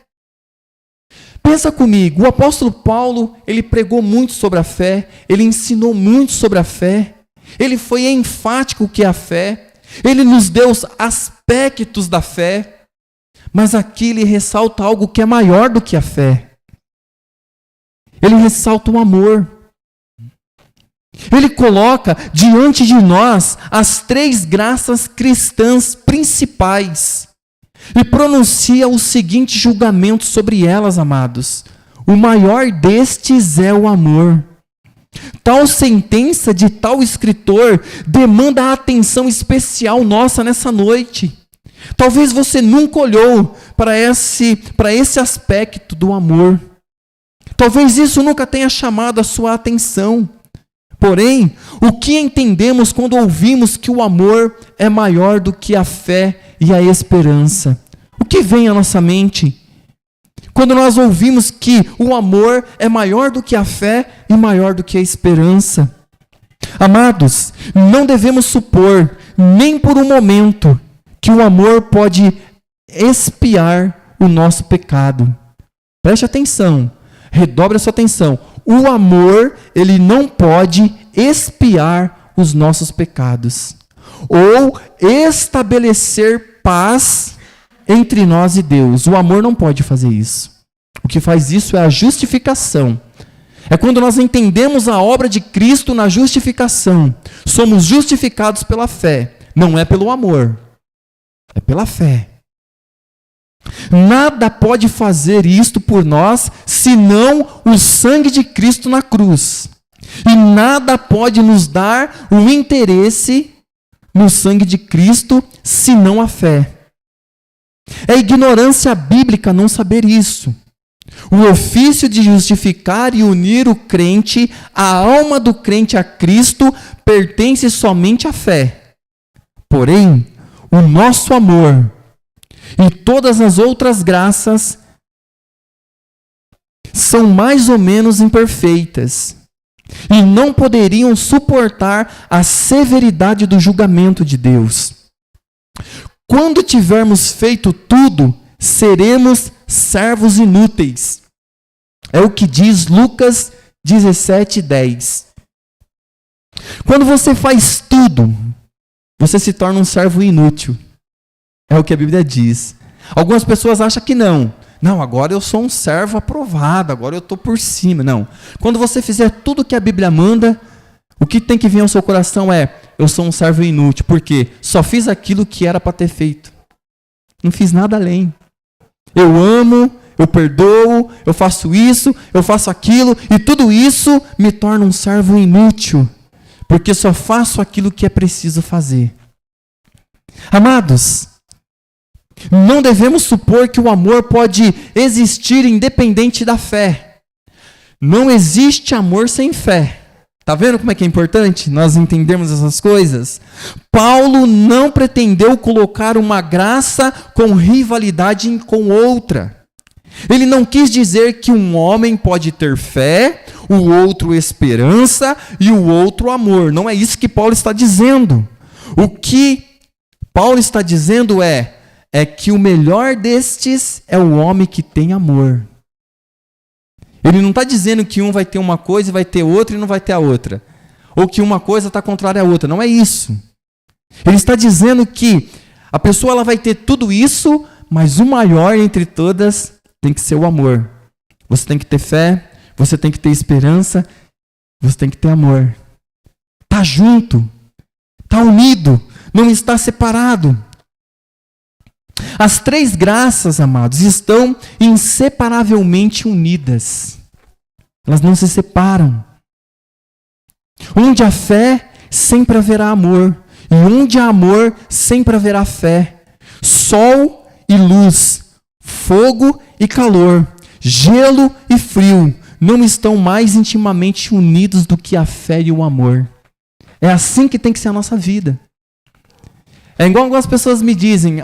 Pensa comigo, o apóstolo Paulo, ele pregou muito sobre a fé, ele ensinou muito sobre a fé, ele foi enfático que é a fé, ele nos deu os aspectos da fé, mas aqui ele ressalta algo que é maior do que a fé. Ele ressalta o amor. Ele coloca diante de nós as 3 graças cristãs principais e pronuncia o seguinte julgamento sobre elas, amados. O maior destes é o amor. Tal sentença de tal escritor demanda a atenção especial nossa nessa noite. Talvez você nunca olhou para esse aspecto do amor. Talvez isso nunca tenha chamado a sua atenção. Porém, o que entendemos quando ouvimos que o amor é maior do que a fé e a esperança? O que vem à nossa mente? Quando nós ouvimos que o amor é maior do que a fé e maior do que a esperança. Amados, não devemos supor, nem por um momento, que o amor pode expiar o nosso pecado. Preste atenção, redobre a sua atenção. O amor, ele não pode expiar os nossos pecados ou estabelecer paz entre nós e Deus. O amor não pode fazer isso. O que faz isso é a justificação. É quando nós entendemos a obra de Cristo na justificação. Somos justificados pela fé, não é pelo amor. É pela fé. Nada pode fazer isto por nós, senão o sangue de Cristo na cruz. E nada pode nos dar o interesse no sangue de Cristo, senão a fé. É ignorância bíblica não saber isso. O ofício de justificar e unir o crente, a alma do crente a Cristo, pertence somente à fé. Porém, o nosso amor e todas as outras graças são mais ou menos imperfeitas e não poderiam suportar a severidade do julgamento de Deus. Quando tivermos feito tudo, seremos servos inúteis. É o que diz Lucas 17:10. Quando você faz tudo, você se torna um servo inútil. É o que a Bíblia diz. Algumas pessoas acham que não. Não, agora eu sou um servo aprovado, agora eu estou por cima. Não. Quando você fizer tudo o que a Bíblia manda, o que tem que vir ao seu coração é: eu sou um servo inútil, porque só fiz aquilo que era para ter feito. Não fiz nada além. Eu amo, eu perdoo, eu faço isso, eu faço aquilo, e tudo isso me torna um servo inútil, porque só faço aquilo que é preciso fazer. Amados, não devemos supor que o amor pode existir independente da fé. Não existe amor sem fé. Está vendo como é que é importante nós entendermos essas coisas? Paulo não pretendeu colocar uma graça com rivalidade com outra. Ele não quis dizer que um homem pode ter fé, o outro esperança e o outro amor. Não é isso que Paulo está dizendo. O que Paulo está dizendo é que o melhor destes é o homem que tem amor. Ele não está dizendo que um vai ter uma coisa e vai ter outra e não vai ter a outra. Ou que uma coisa está contrária à outra. Não é isso. Ele está dizendo que a pessoa ela vai ter tudo isso, mas o maior entre todas tem que ser o amor. Você tem que ter fé, você tem que ter esperança, você tem que ter amor. Está junto, está unido, não está separado. As 3 graças, amados, estão inseparavelmente unidas. Elas não se separam. Onde há fé, sempre haverá amor. E onde há amor, sempre haverá fé. Sol e luz, fogo e calor, gelo e frio, não estão mais intimamente unidos do que a fé e o amor. É assim que tem que ser a nossa vida. É igual algumas pessoas me dizem: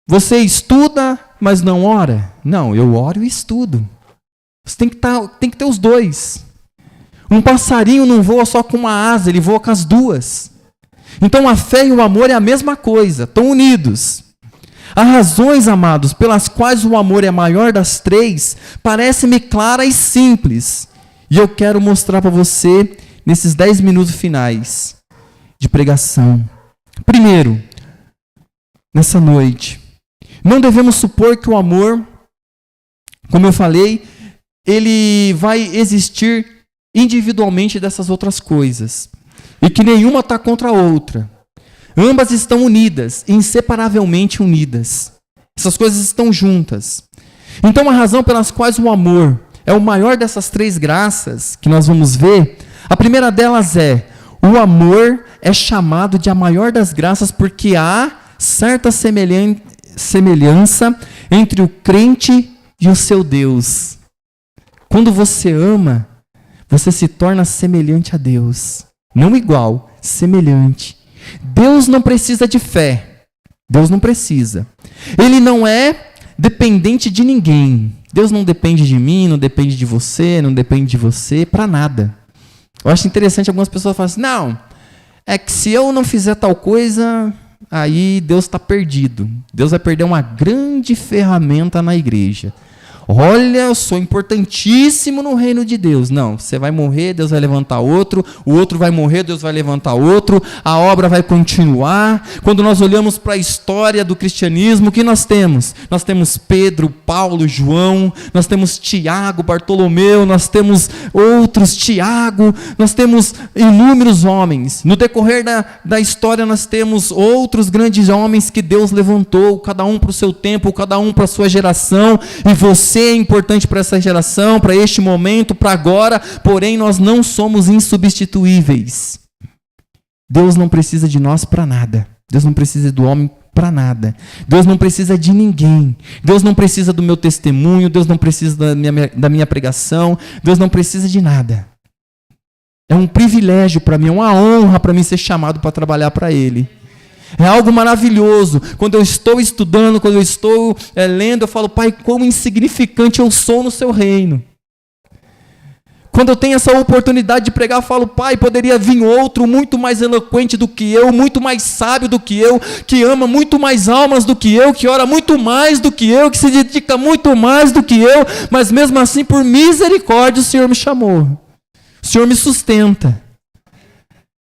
você estuda, mas não ora? Não, eu oro e estudo. Você tem que ter os dois. Um passarinho não voa só com uma asa, ele voa com as duas. Então a fé e o amor é a mesma coisa, estão unidos. Há razões, amados, pelas quais o amor é maior das 3, parece-me clara e simples. E eu quero mostrar para você nesses 10 minutos finais de pregação. Primeiro, nessa noite, não devemos supor que o amor, como eu falei, ele vai existir individualmente dessas outras coisas. E que nenhuma está contra a outra. Ambas estão unidas, inseparavelmente unidas. Essas coisas estão juntas. Então, a razão pelas quais o amor é o maior dessas 3 graças que nós vamos ver, a primeira delas é: o amor é chamado de a maior das graças porque há certa semelhança entre o crente e o seu Deus. Quando você ama, você se torna semelhante a Deus. Não igual, semelhante. Deus não precisa de fé. Deus não precisa. Ele não é dependente de ninguém. Deus não depende de mim, não depende de você, não depende de você, para nada. Eu acho interessante algumas pessoas falam assim, não, é que se eu não fizer tal coisa, aí Deus está perdido. Deus vai perder uma grande ferramenta na igreja. Olha, eu sou importantíssimo no reino de Deus. Não, você vai morrer, Deus vai levantar outro, o outro vai morrer, Deus vai levantar outro, a obra vai continuar. Quando nós olhamos para a história do cristianismo, o que nós temos? Nós temos Pedro, Paulo, João, nós temos Tiago, Bartolomeu, nós temos outros, Tiago, nós temos inúmeros homens. No decorrer da história nós temos outros grandes homens que Deus levantou, cada um para o seu tempo, cada um para a sua geração, e você é importante para essa geração, para este momento, para agora, porém nós não somos insubstituíveis. Deus não precisa de nós para nada. Deus não precisa do homem para nada. Deus não precisa de ninguém. Deus não precisa do meu testemunho, Deus não precisa da minha pregação, Deus não precisa de nada. É um privilégio para mim, é uma honra para mim ser chamado para trabalhar para Ele. É algo maravilhoso. Quando eu estou estudando, quando eu estou lendo, eu falo, Pai, como insignificante eu sou no seu reino. Quando eu tenho essa oportunidade de pregar, eu falo, Pai, poderia vir outro muito mais eloquente do que eu, muito mais sábio do que eu, que ama muito mais almas do que eu, que ora muito mais do que eu, que se dedica muito mais do que eu, mas mesmo assim, por misericórdia, o Senhor me chamou. O Senhor me sustenta.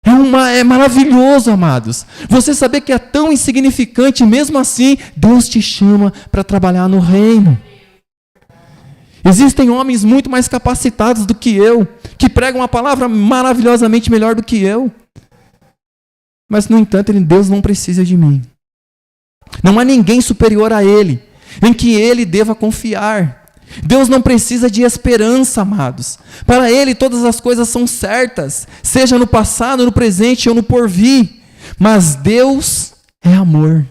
É maravilhoso, amados. Você saber que é tão insignificante, mesmo assim, Deus te chama para trabalhar no reino. Existem homens muito mais capacitados do que eu, que pregam uma palavra maravilhosamente melhor do que eu. Mas, no entanto, Deus não precisa de mim. Não há ninguém superior a Ele, em que Ele deva confiar. Deus não precisa de esperança, amados. Para Ele todas as coisas são certas, seja no passado, no presente ou no porvir. Mas Deus é amor.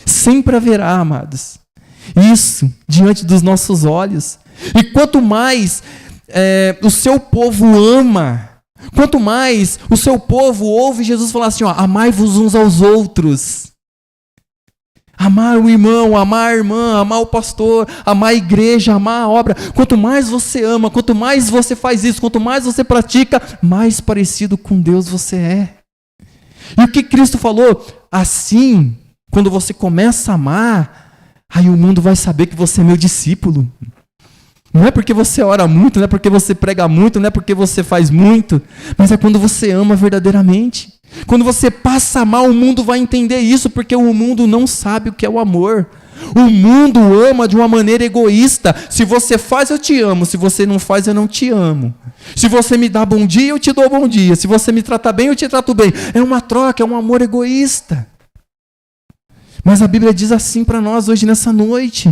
Sempre haverá, amados, isso diante dos nossos olhos. E quanto mais o seu povo ama, quanto mais o seu povo ouve Jesus falar assim, ó, amai-vos uns aos outros. Amar o irmão, amar a irmã, amar o pastor, amar a igreja, amar a obra. Quanto mais você ama, quanto mais você faz isso, quanto mais você pratica, mais parecido com Deus você é. E o que Cristo falou? Assim, quando você começa a amar, aí o mundo vai saber que você é meu discípulo. Não é porque você ora muito, não é porque você prega muito, não é porque você faz muito, mas é quando você ama verdadeiramente. Quando você passa a amar, o mundo vai entender isso, porque o mundo não sabe o que é o amor. O mundo ama de uma maneira egoísta. Se você faz, eu te amo. Se você não faz, eu não te amo. Se você me dá bom dia, eu te dou bom dia. Se você me trata bem, eu te trato bem. É uma troca, é um amor egoísta. Mas a Bíblia diz assim para nós hoje nessa noite.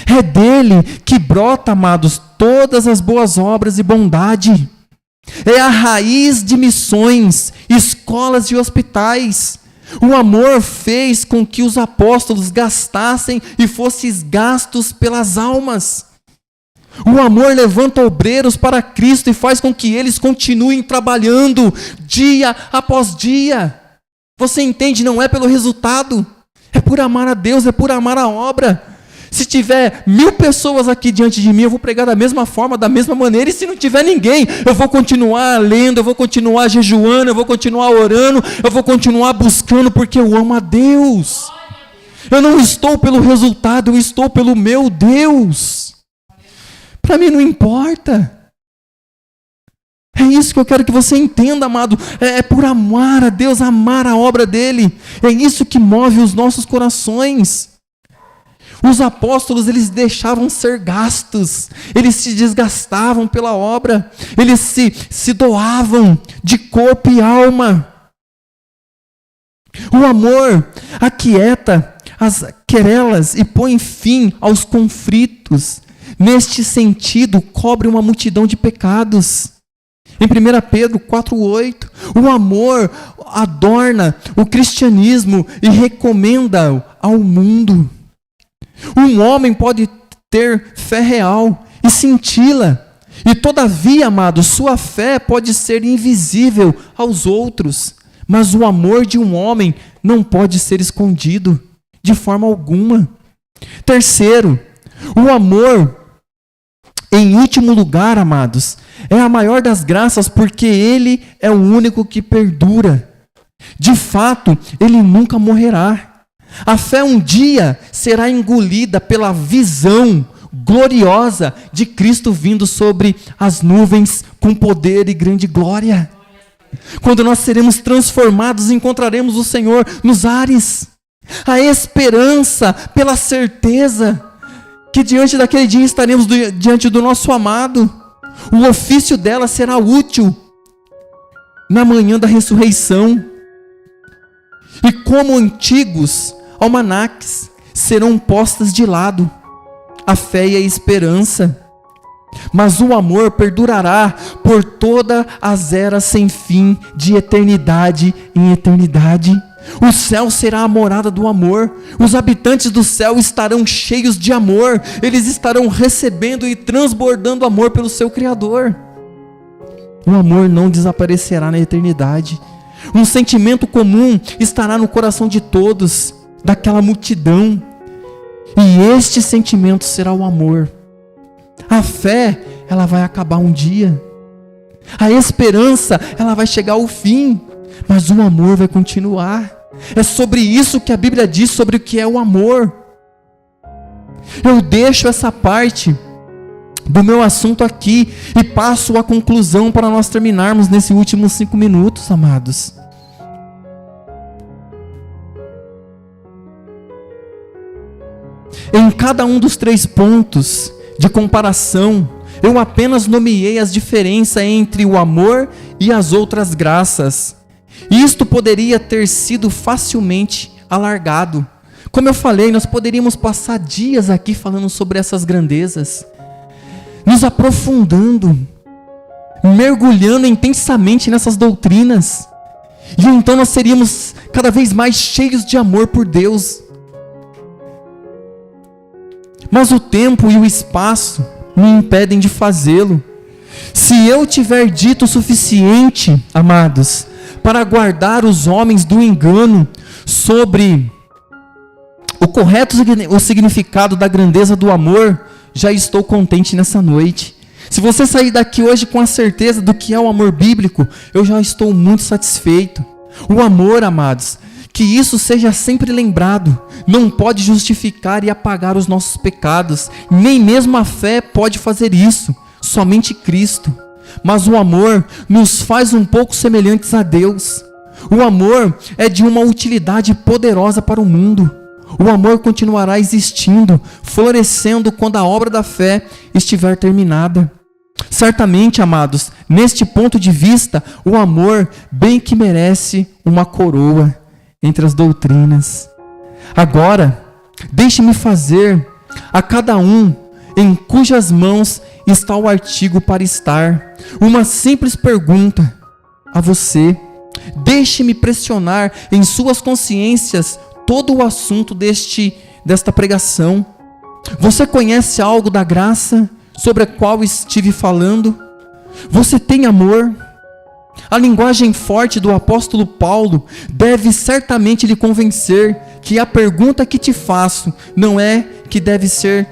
É dele que brota, amados, todas as boas obras e bondade. É a raiz de missões, escolas e hospitais. O amor fez com que os apóstolos gastassem e fossem gastos pelas almas. O amor levanta obreiros para Cristo e faz com que eles continuem trabalhando dia após dia. Você entende? Não é pelo resultado, é por amar a Deus, é por amar a obra. Se tiver 1000 pessoas aqui diante de mim, eu vou pregar da mesma forma, da mesma maneira. E se não tiver ninguém, eu vou continuar lendo, eu vou continuar jejuando, eu vou continuar orando, eu vou continuar buscando, porque eu amo a Deus. Eu não estou pelo resultado, eu estou pelo meu Deus. Para mim não importa. É isso que eu quero que você entenda, amado. É por amar a Deus, amar a obra dele. É isso que move os nossos corações. Os apóstolos, eles deixavam ser gastos. Eles se desgastavam pela obra. Eles se doavam de corpo e alma. O amor aquieta as querelas e põe fim aos conflitos. Neste sentido, cobre uma multidão de pecados. Em 1 Pedro 4,8, o amor adorna o cristianismo e recomenda ao mundo. Um homem pode ter fé real e senti-la, e todavia, amado, sua fé pode ser invisível aos outros, mas o amor de um homem não pode ser escondido de forma alguma. Terceiro, o amor, em último lugar, amados, é a maior das graças, porque ele é o único que perdura. De fato, ele nunca morrerá. A fé um dia será engolida pela visão gloriosa de Cristo vindo sobre as nuvens com poder e grande glória. Quando nós seremos transformados, encontraremos o Senhor nos ares. A esperança pela certeza que diante daquele dia estaremos diante do nosso amado. O ofício dela será útil na manhã da ressurreição. E como antigos almanaques serão postas de lado a fé e a esperança. Mas o amor perdurará por todas as eras sem fim, de eternidade em eternidade. O céu será a morada do amor. Os habitantes do céu estarão cheios de amor. Eles estarão recebendo e transbordando amor pelo seu Criador. O amor não desaparecerá na eternidade. Um sentimento comum estará no coração de todos, daquela multidão. E este sentimento será o amor. A fé, ela vai acabar um dia. A esperança, ela vai chegar ao fim. Mas o amor vai continuar. É sobre isso que a Bíblia diz, sobre o que é o amor. Eu deixo essa parte do meu assunto aqui e passo a conclusão para nós terminarmos nesses últimos 5 minutos, amados. Em cada um dos 3 pontos de comparação, eu apenas nomeei as diferenças entre o amor e as outras graças. Isto poderia ter sido facilmente alargado. Como eu falei, nós poderíamos passar dias aqui falando sobre essas grandezas, nos aprofundando, mergulhando intensamente nessas doutrinas. E então nós seríamos cada vez mais cheios de amor por Deus. Mas o tempo e o espaço me impedem de fazê-lo. Se eu tiver dito o suficiente, amados, para guardar os homens do engano sobre o correto significado da grandeza do amor, já estou contente nessa noite. Se você sair daqui hoje com a certeza do que é o amor bíblico, eu já estou muito satisfeito. O amor, amados, que isso seja sempre lembrado, não pode justificar e apagar os nossos pecados, nem mesmo a fé pode fazer isso, somente Cristo. Mas o amor nos faz um pouco semelhantes a Deus. O amor é de uma utilidade poderosa para o mundo. O amor continuará existindo, florescendo quando a obra da fé estiver terminada. Certamente, amados, neste ponto de vista, o amor bem que merece uma coroa entre as doutrinas. Agora, deixe-me fazer a cada um em cujas mãos está o artigo para estar uma simples pergunta a você. Deixe-me pressionar em suas consciências todo o assunto desta pregação. Você conhece algo da graça sobre a qual estive falando? Você tem amor? A linguagem forte do apóstolo Paulo deve certamente lhe convencer que a pergunta que te faço não é que deve ser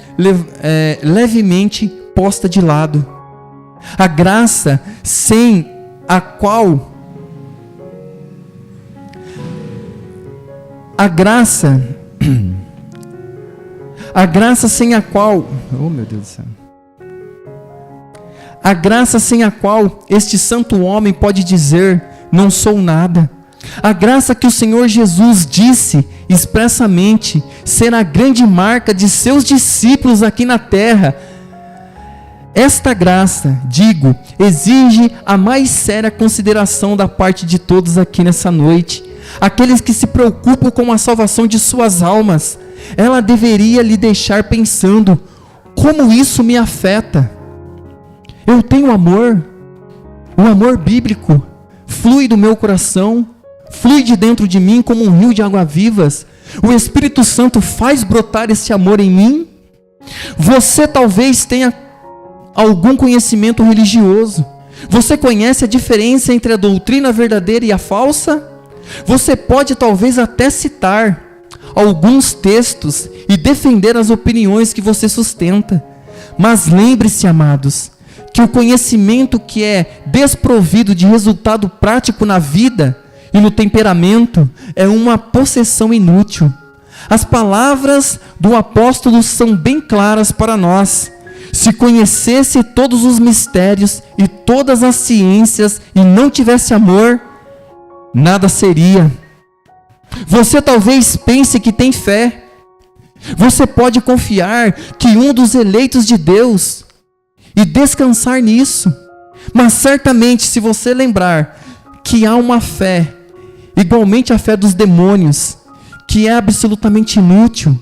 levemente posta de lado. A graça sem a qual a graça sem a qual, oh meu Deus do céu, A graça sem a qual este santo homem pode dizer: não sou nada. A graça que o Senhor Jesus disse expressamente ser a grande marca de seus discípulos aqui na terra. Esta graça, digo, exige a mais séria consideração da parte de todos aqui nessa noite. Aqueles que se preocupam com a salvação de suas almas. Ela deveria lhe deixar pensando: como isso me afeta? Eu tenho amor, o amor bíblico flui do meu coração, flui de dentro de mim como um rio de água vivas. O Espírito Santo faz brotar esse amor em mim. Você talvez tenha algum conhecimento religioso. Você conhece a diferença entre a doutrina verdadeira e a falsa? Você pode talvez até citar alguns textos e defender as opiniões que você sustenta. Mas lembre-se, amados, que o conhecimento que é desprovido de resultado prático na vida e no temperamento é uma possessão inútil. As palavras do apóstolo são bem claras para nós. Se conhecesse todos os mistérios e todas as ciências e não tivesse amor, nada seria. Você talvez pense que tem fé. Você pode confiar que um dos eleitos de Deus e descansar nisso. Mas certamente, se você lembrar que há uma fé, igualmente a fé dos demônios, que é absolutamente inútil,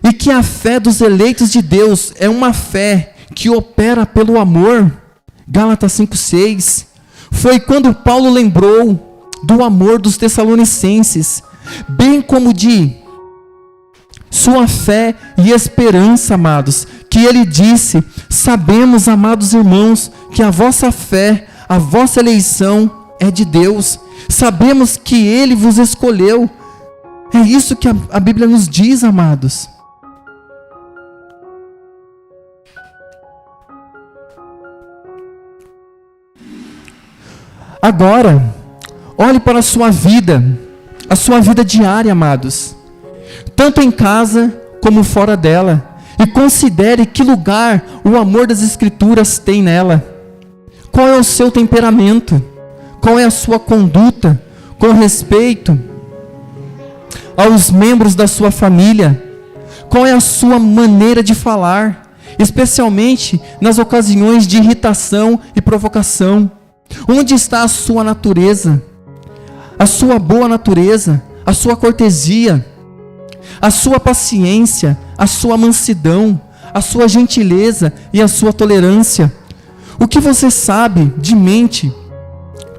e que a fé dos eleitos de Deus é uma fé que opera pelo amor, Gálatas 5,6, foi quando Paulo lembrou do amor dos Tessalonicenses, bem como de sua fé e esperança, amados, que ele disse: sabemos, amados irmãos, que a vossa fé, a vossa eleição é de Deus, sabemos que ele vos escolheu. É isso que a Bíblia nos diz, amados. Agora, olhe para a sua vida diária, amados, tanto em casa como fora dela, e considere que lugar o amor das Escrituras tem nela. Qual é o seu temperamento? Qual é a sua conduta com respeito aos membros da sua família? Qual é a sua maneira de falar, especialmente nas ocasiões de irritação e provocação? Onde está a sua natureza? A sua boa natureza, a sua cortesia, a sua paciência, a sua mansidão, a sua gentileza e a sua tolerância? O que você sabe de mente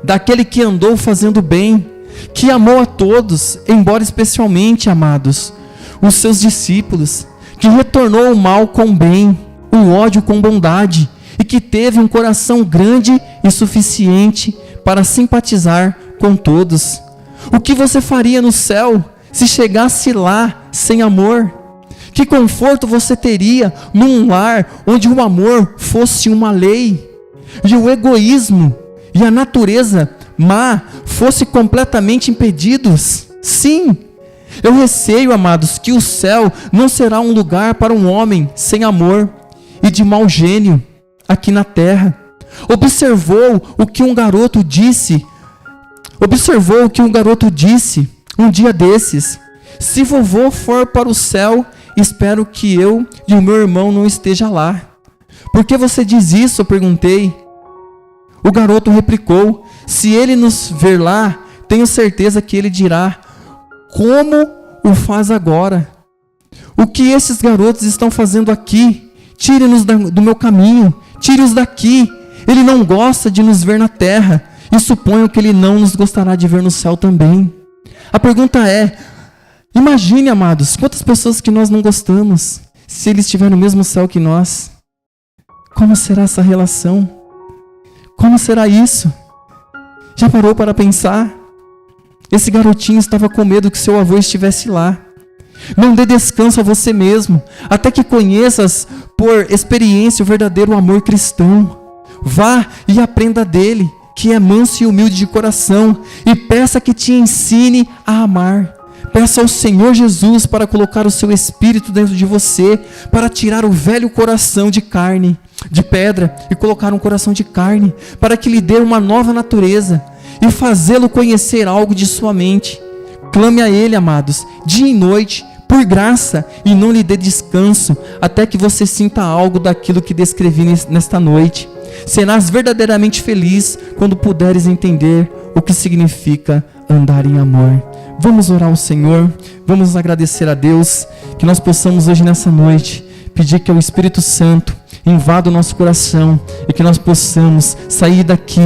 daquele que andou fazendo bem, que amou a todos, embora especialmente, amados, os seus discípulos, que retornou o mal com bem, o ódio com bondade, e que teve um coração grande e suficiente para simpatizar com todos? O que você faria no céu se chegasse lá sem amor? Que conforto você teria num lar onde o amor fosse uma lei, e o egoísmo e a natureza má fossem completamente impedidos? Sim, eu receio, amados, que o céu não será um lugar para um homem sem amor e de mau gênio aqui na terra. Observou o que um garoto disse um dia desses: se vovô for para o céu, espero que eu e o meu irmão não esteja lá. Por que você diz isso? Eu perguntei. O garoto replicou: se ele nos ver lá, tenho certeza que ele dirá como o faz agora. O que esses garotos estão fazendo aqui? Tire-nos do meu caminho, tire-os daqui. Ele não gosta de nos ver na terra, e suponho que ele não nos gostará de ver no céu também. A pergunta é: imagine, amados, quantas pessoas que nós não gostamos, se ele estiver no mesmo céu que nós. Como será essa relação? Como será isso? Já parou para pensar? Esse garotinho estava com medo que seu avô estivesse lá. Não dê descanso a você mesmo, até que conheças por experiência o verdadeiro amor cristão. Vá e aprenda dele, que é manso e humilde de coração, e peça que te ensine a amar. Peça ao Senhor Jesus para colocar o seu Espírito dentro de você, para tirar o velho coração de carne, de pedra, e colocar um coração de carne, para que lhe dê uma nova natureza e fazê-lo conhecer algo de sua mente. Clame a Ele, amados, dia e noite, por graça, e não lhe dê descanso, até que você sinta algo daquilo que descrevi nesta noite. Serás verdadeiramente feliz quando puderes entender o que significa andar em amor. Vamos orar ao Senhor, vamos agradecer a Deus, que nós possamos hoje nessa noite pedir que o Espírito Santo invada o nosso coração e que nós possamos sair daqui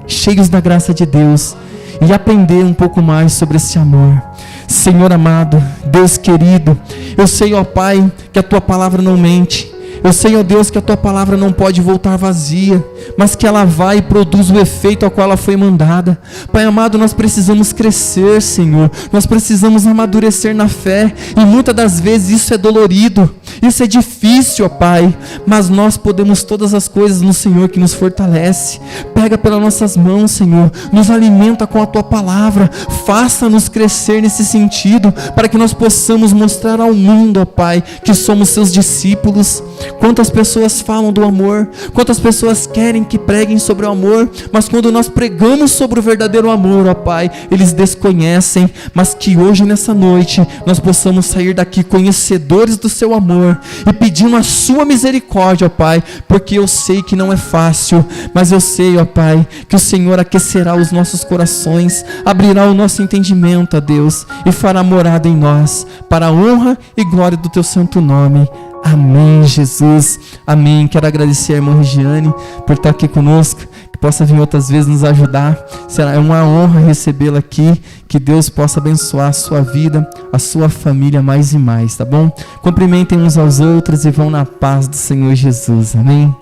cheios da graça de Deus e aprender um pouco mais sobre esse amor. Senhor amado, Deus querido, eu sei, ó Pai, que a Tua palavra não mente. Eu sei, ó Deus, que a Tua palavra não pode voltar vazia, mas que ela vai e produz o efeito ao qual ela foi mandada. Pai amado, nós precisamos crescer, Senhor. Nós precisamos amadurecer na fé, e muitas das vezes isso é dolorido, isso é difícil, ó Pai, mas nós podemos todas as coisas no Senhor que nos fortalece. Pega pelas nossas mãos, Senhor, nos alimenta com a Tua palavra, faça-nos crescer nesse sentido, para que nós possamos mostrar ao mundo, ó Pai, que somos Seus discípulos. Quantas pessoas falam do amor, quantas pessoas querem que preguem sobre o amor, mas quando nós pregamos sobre o verdadeiro amor, ó Pai, eles desconhecem. Mas que hoje nessa noite nós possamos sair daqui conhecedores do Seu amor e pedindo a Sua misericórdia, ó Pai, porque eu sei que não é fácil, mas eu sei, ó Pai, que o Senhor aquecerá os nossos corações, abrirá o nosso entendimento, ó Deus, e fará morada em nós, para a honra e glória do Teu santo nome. Amém, Jesus, amém. Quero agradecer a irmã Regiane por estar aqui conosco, que possa vir outras vezes nos ajudar. Será uma honra recebê-la aqui, que Deus possa abençoar a sua vida, a sua família mais e mais, tá bom? Cumprimentem uns aos outros e vão na paz do Senhor Jesus, amém.